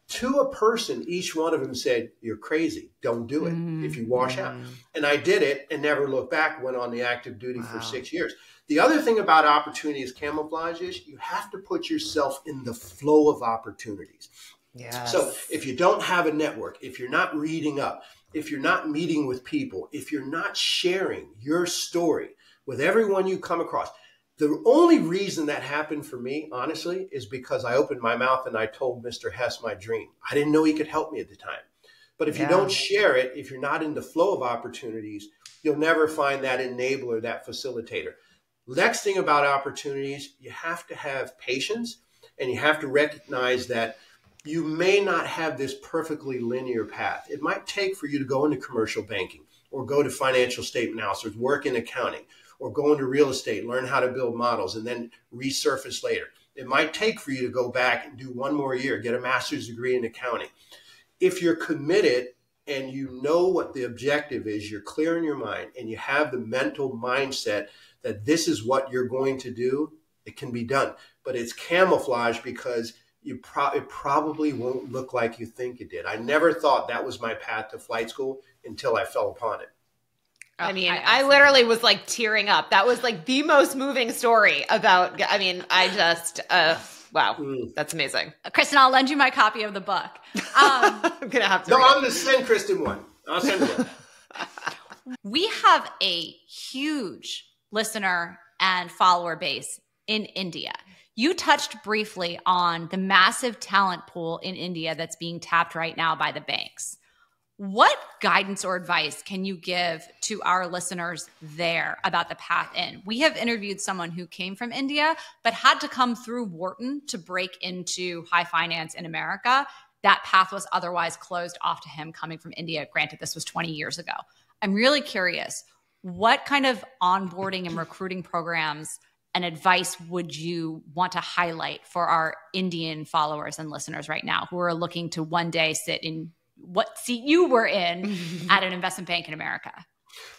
To a person, each one of them said, you're crazy. Don't do it if you wash out. And I did it and never looked back, went on the active duty for 6 years. The other thing about opportunity as camouflage is you have to put yourself in the flow of opportunities. Yes. So if you don't have a network, if you're not reading up, if you're not meeting with people, if you're not sharing your story with everyone you come across, the only reason that happened for me, honestly, is because I opened my mouth and I told Mr. Hess my dream. I didn't know he could help me at the time. But if you don't share it, if you're not in the flow of opportunities, you'll never find that enabler, that facilitator. Next thing about opportunities, you have to have patience and you have to recognize that you may not have this perfectly linear path. It might take for you to go into commercial banking or go to financial statement analysis, work in accounting, or go into real estate, learn how to build models, and then resurface later. It might take for you to go back and do one more year, get a master's degree in accounting. If you're committed and you know what the objective is, you're clear in your mind, and you have the mental mindset that this is what you're going to do, it can be done. But it's camouflage because it probably won't look like you think it did. I never thought that was my path to flight school until I fell upon it. I mean, I literally was like tearing up. That was like the most moving story about, I mean, I just, wow, that's amazing. Kristen, I'll lend you my copy of the book. I'm going to have to. No, I'm going to send Kristen one. I'll send her one. We have a huge listener and follower base in India. You touched briefly on the massive talent pool in India that's being tapped right now by the banks. What guidance or advice can you give to our listeners there about the path in? We have interviewed someone who came from India, but had to come through Wharton to break into high finance in America. That path was otherwise closed off to him coming from India. Granted, this was 20 years ago. I'm really curious, what kind of onboarding and recruiting programs and advice would you want to highlight for our Indian followers and listeners right now who are looking to one day sit in what seat you were in at an investment bank in America?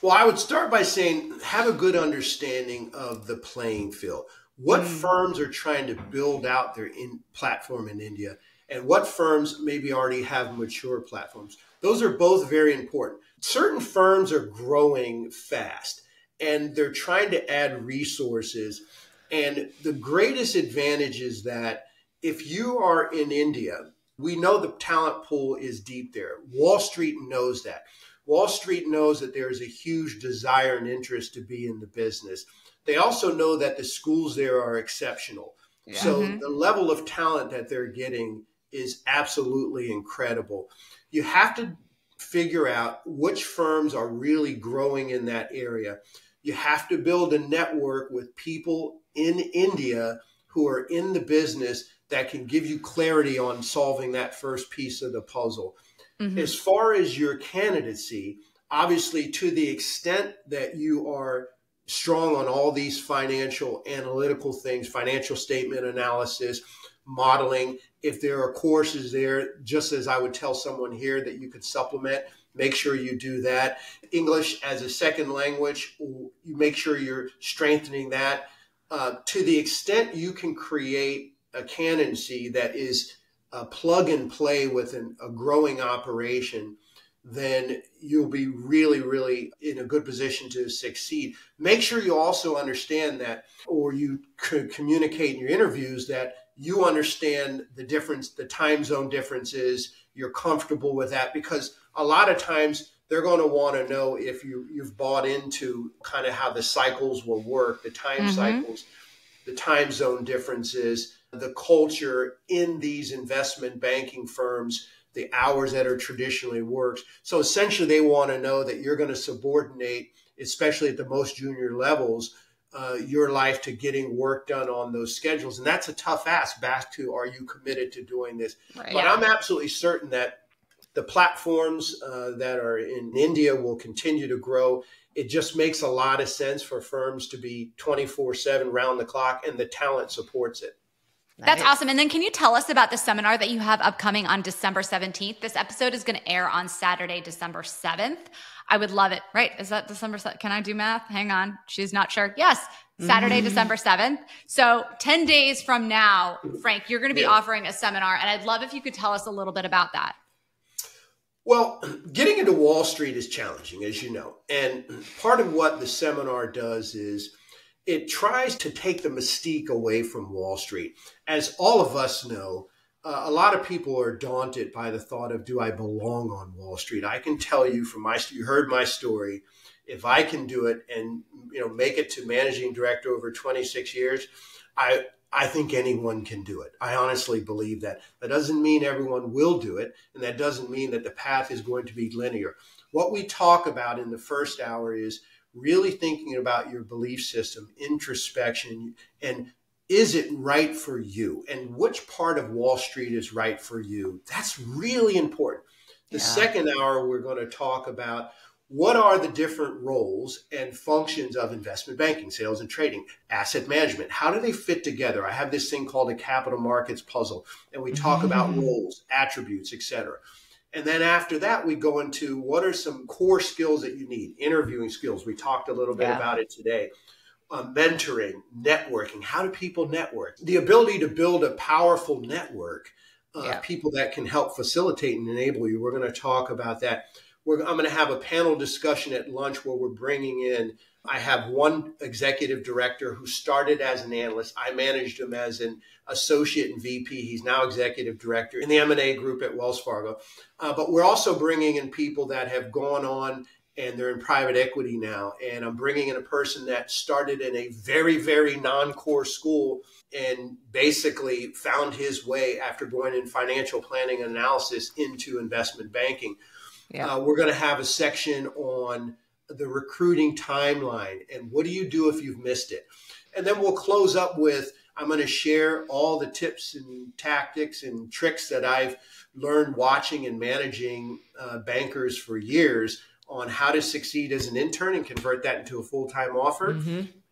Well, I would start by saying have a good understanding of the playing field. What firms are trying to build out their platform in India, and what firms maybe already have mature platforms. Those are both very important. Certain firms are growing fast, and they're trying to add resources. And the greatest advantage is that if you are in India, we know the talent pool is deep there. Wall Street knows that. Wall Street knows that there's a huge desire and interest to be in the business. They also know that the schools there are exceptional. Yeah. So the level of talent that they're getting is absolutely incredible. You have to figure out which firms are really growing in that area. You have to build a network with people in India who are in the business that can give you clarity on solving that first piece of the puzzle. As far as your candidacy, obviously to the extent that you are strong on all these financial analytical things, financial statement analysis, modeling, if there are courses there, just as I would tell someone here that you could supplement, make sure you do that. English as a second language, you make sure you're strengthening that. To the extent you can create a candidacy that is a plug and play with a growing operation, then you'll be really, really in a good position to succeed. Make sure you also understand that, or you could communicate in your interviews that you understand the difference, the time zone differences, you're comfortable with that, because a lot of times they're going to want to know if you've bought into kind of how the cycles will work, the time cycles, the time zone differences, the culture in these investment banking firms, the hours that are traditionally worked. So essentially they want to know that you're going to subordinate, especially at the most junior levels, your life to getting work done on those schedules. And that's a tough ask back to, are you committed to doing this? Right. But I'm absolutely certain that the platforms that are in India will continue to grow. It just makes a lot of sense for firms to be 24/7 round the clock, and the talent supports it. That's awesome. And then can you tell us about the seminar that you have upcoming on December 17th? This episode is going to air on Saturday, December 7th. I would love it. Right? Is that December 7th? Can I do math? Hang on. She's not sure. Yes. Saturday, December 7th. So 10 days from now, Frank, you're going to be offering a seminar. And I'd love if you could tell us a little bit about that. Well, getting into Wall Street is challenging, as you know. And part of what the seminar does is it tries to take the mystique away from Wall Street. As all of us know, a lot of people are daunted by the thought of, do I belong on Wall Street? I can tell you from you heard my story. If I can do it and make it to managing director over 26 years, I think anyone can do it. I honestly believe that. That doesn't mean everyone will do it, and that doesn't mean that the path is going to be linear. What we talk about in the first hour is really thinking about your belief system, introspection, and is it right for you? And which part of Wall Street is right for you? That's really important. The second hour, we're going to talk about what are the different roles and functions of investment banking, sales and trading, asset management. How do they fit together? I have this thing called a capital markets puzzle, and we talk about roles, attributes, et cetera. And then after that, we go into what are some core skills that you need, interviewing skills. We talked a little bit about it today. Mentoring, networking. How do people network? The ability to build a powerful network of people that can help facilitate and enable you. We're going to talk about that. I'm going to have a panel discussion at lunch where we're bringing in, I have one executive director who started as an analyst. I managed him as an associate and VP. He's now executive director in the M&A group at Wells Fargo. But we're also bringing in people that have gone on and they're in private equity now. And I'm bringing in a person that started in a very, very non-core school and basically found his way after going in financial planning and analysis into investment banking. We're going to have a section on the recruiting timeline and what do you do if you've missed it? And then we'll close up with, I'm going to share all the tips and tactics and tricks that I've learned watching and managing bankers for years on how to succeed as an intern and convert that into a full-time offer,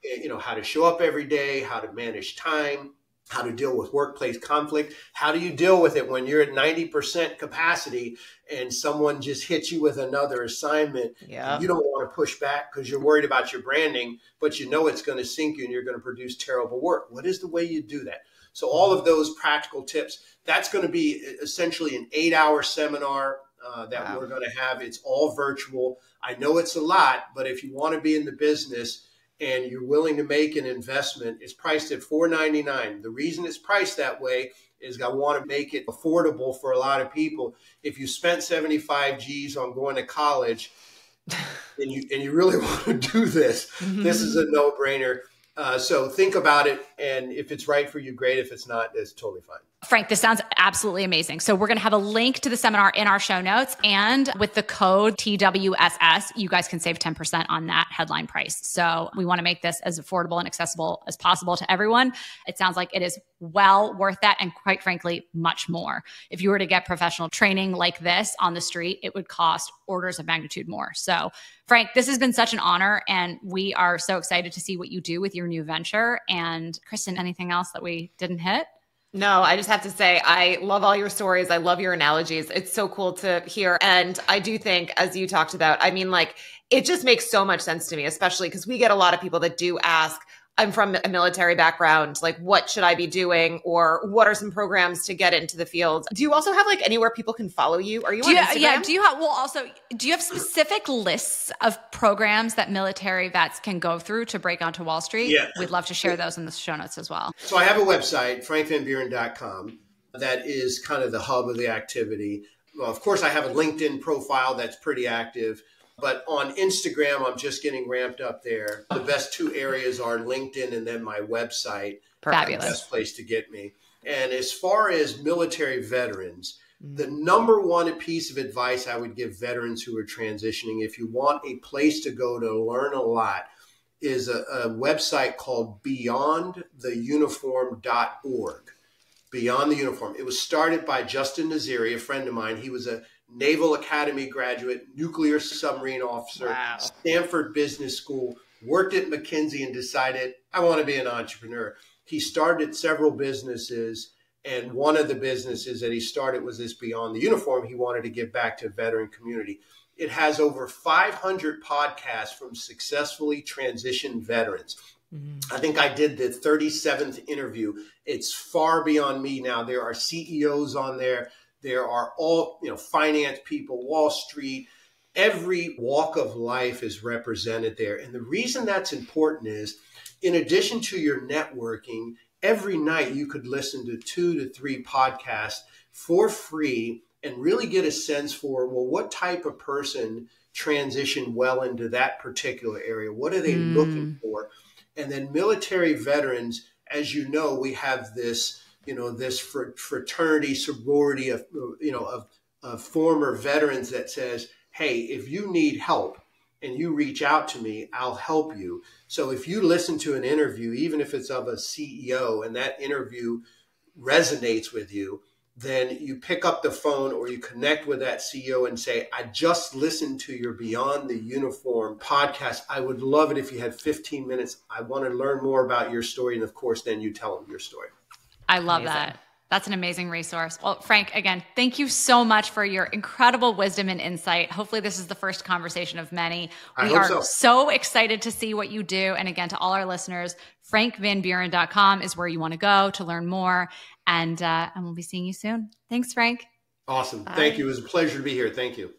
you know, how to show up every day, how to manage time, how to deal with workplace conflict. How do you deal with it when you're at 90% capacity and someone just hits you with another assignment? And you don't want to push back because you're worried about your branding, but you know it's going to sink you and you're going to produce terrible work. What is the way you do that? So all of those practical tips, that's going to be essentially an 8-hour seminar that we're going to have. It's all virtual. I know it's a lot, but if you want to be in the business and you're willing to make an investment, it's priced at $499. The reason it's priced that way is I want to make it affordable for a lot of people. If you spent 75 G's on going to college and you really want to do this, this is a no-brainer. So think about it. And if it's right for you, great. If it's not, it's totally fine. Frank, this sounds absolutely amazing. So we're going to have a link to the seminar in our show notes. And with the code TWSS, you guys can save 10% on that headline price. So we want to make this as affordable and accessible as possible to everyone. It sounds like it is well worth that. And quite frankly, much more. If you were to get professional training like this on the street, it would cost orders of magnitude more. So Frank, this has been such an honor. And we are so excited to see what you do with your new venture. And Kristen, anything else that we didn't hit? No, I just have to say, I love all your stories. I love your analogies. It's so cool to hear. And I do think, as you talked about, I mean, like, it just makes so much sense to me, especially because we get a lot of people that do ask, I'm from a military background, like, what should I be doing? Or what are some programs to get into the field? Do you also have like anywhere people can follow you? Are you on Instagram? Yeah. Do you have specific lists of programs that military vets can go through to break onto Wall Street? Yeah. We'd love to share those in the show notes as well. So I have a website, frankvanburen.com, that is kind of the hub of the activity. Well, of course, I have a LinkedIn profile that's pretty active. But on Instagram, I'm just getting ramped up there. The best two areas are LinkedIn and then my website. Fabulous. The best place to get me. And as far as military veterans, the number one piece of advice I would give veterans who are transitioning, if you want a place to go to learn a lot, is a website called beyondtheuniform.org. Beyond the Uniform. It was started by Justin Naziri, a friend of mine. He was a Naval Academy graduate, nuclear submarine officer, Stanford Business School, worked at McKinsey and decided, I want to be an entrepreneur. He started several businesses, and one of the businesses that he started was this Beyond the Uniform. He wanted to give back to the veteran community. It has over 500 podcasts from successfully transitioned veterans. I think I did the 37th interview. It's far beyond me now. There are CEOs on there. There are all, finance people, Wall Street, every walk of life is represented there. And the reason that's important is, in addition to your networking, every night you could listen to 2 to 3 podcasts for free and really get a sense for, well, what type of person transitioned well into that particular area? What are they looking for? And then military veterans, as you know, we have this this fraternity, sorority of former veterans that says, hey, if you need help, and you reach out to me, I'll help you. So if you listen to an interview, even if it's of a CEO, and that interview resonates with you, then you pick up the phone or you connect with that CEO and say, I just listened to your Beyond the Uniform podcast. I would love it if you had 15 minutes. I want to learn more about your story. And of course, then you tell them your story. I love that. That's an amazing resource. Well, Frank, again, thank you so much for your incredible wisdom and insight. Hopefully this is the first conversation of many. We are so excited to see what you do. And again, to all our listeners, frankvanburen.com is where you want to go to learn more. And we'll be seeing you soon. Thanks, Frank. Awesome. Bye. Thank you. It was a pleasure to be here. Thank you.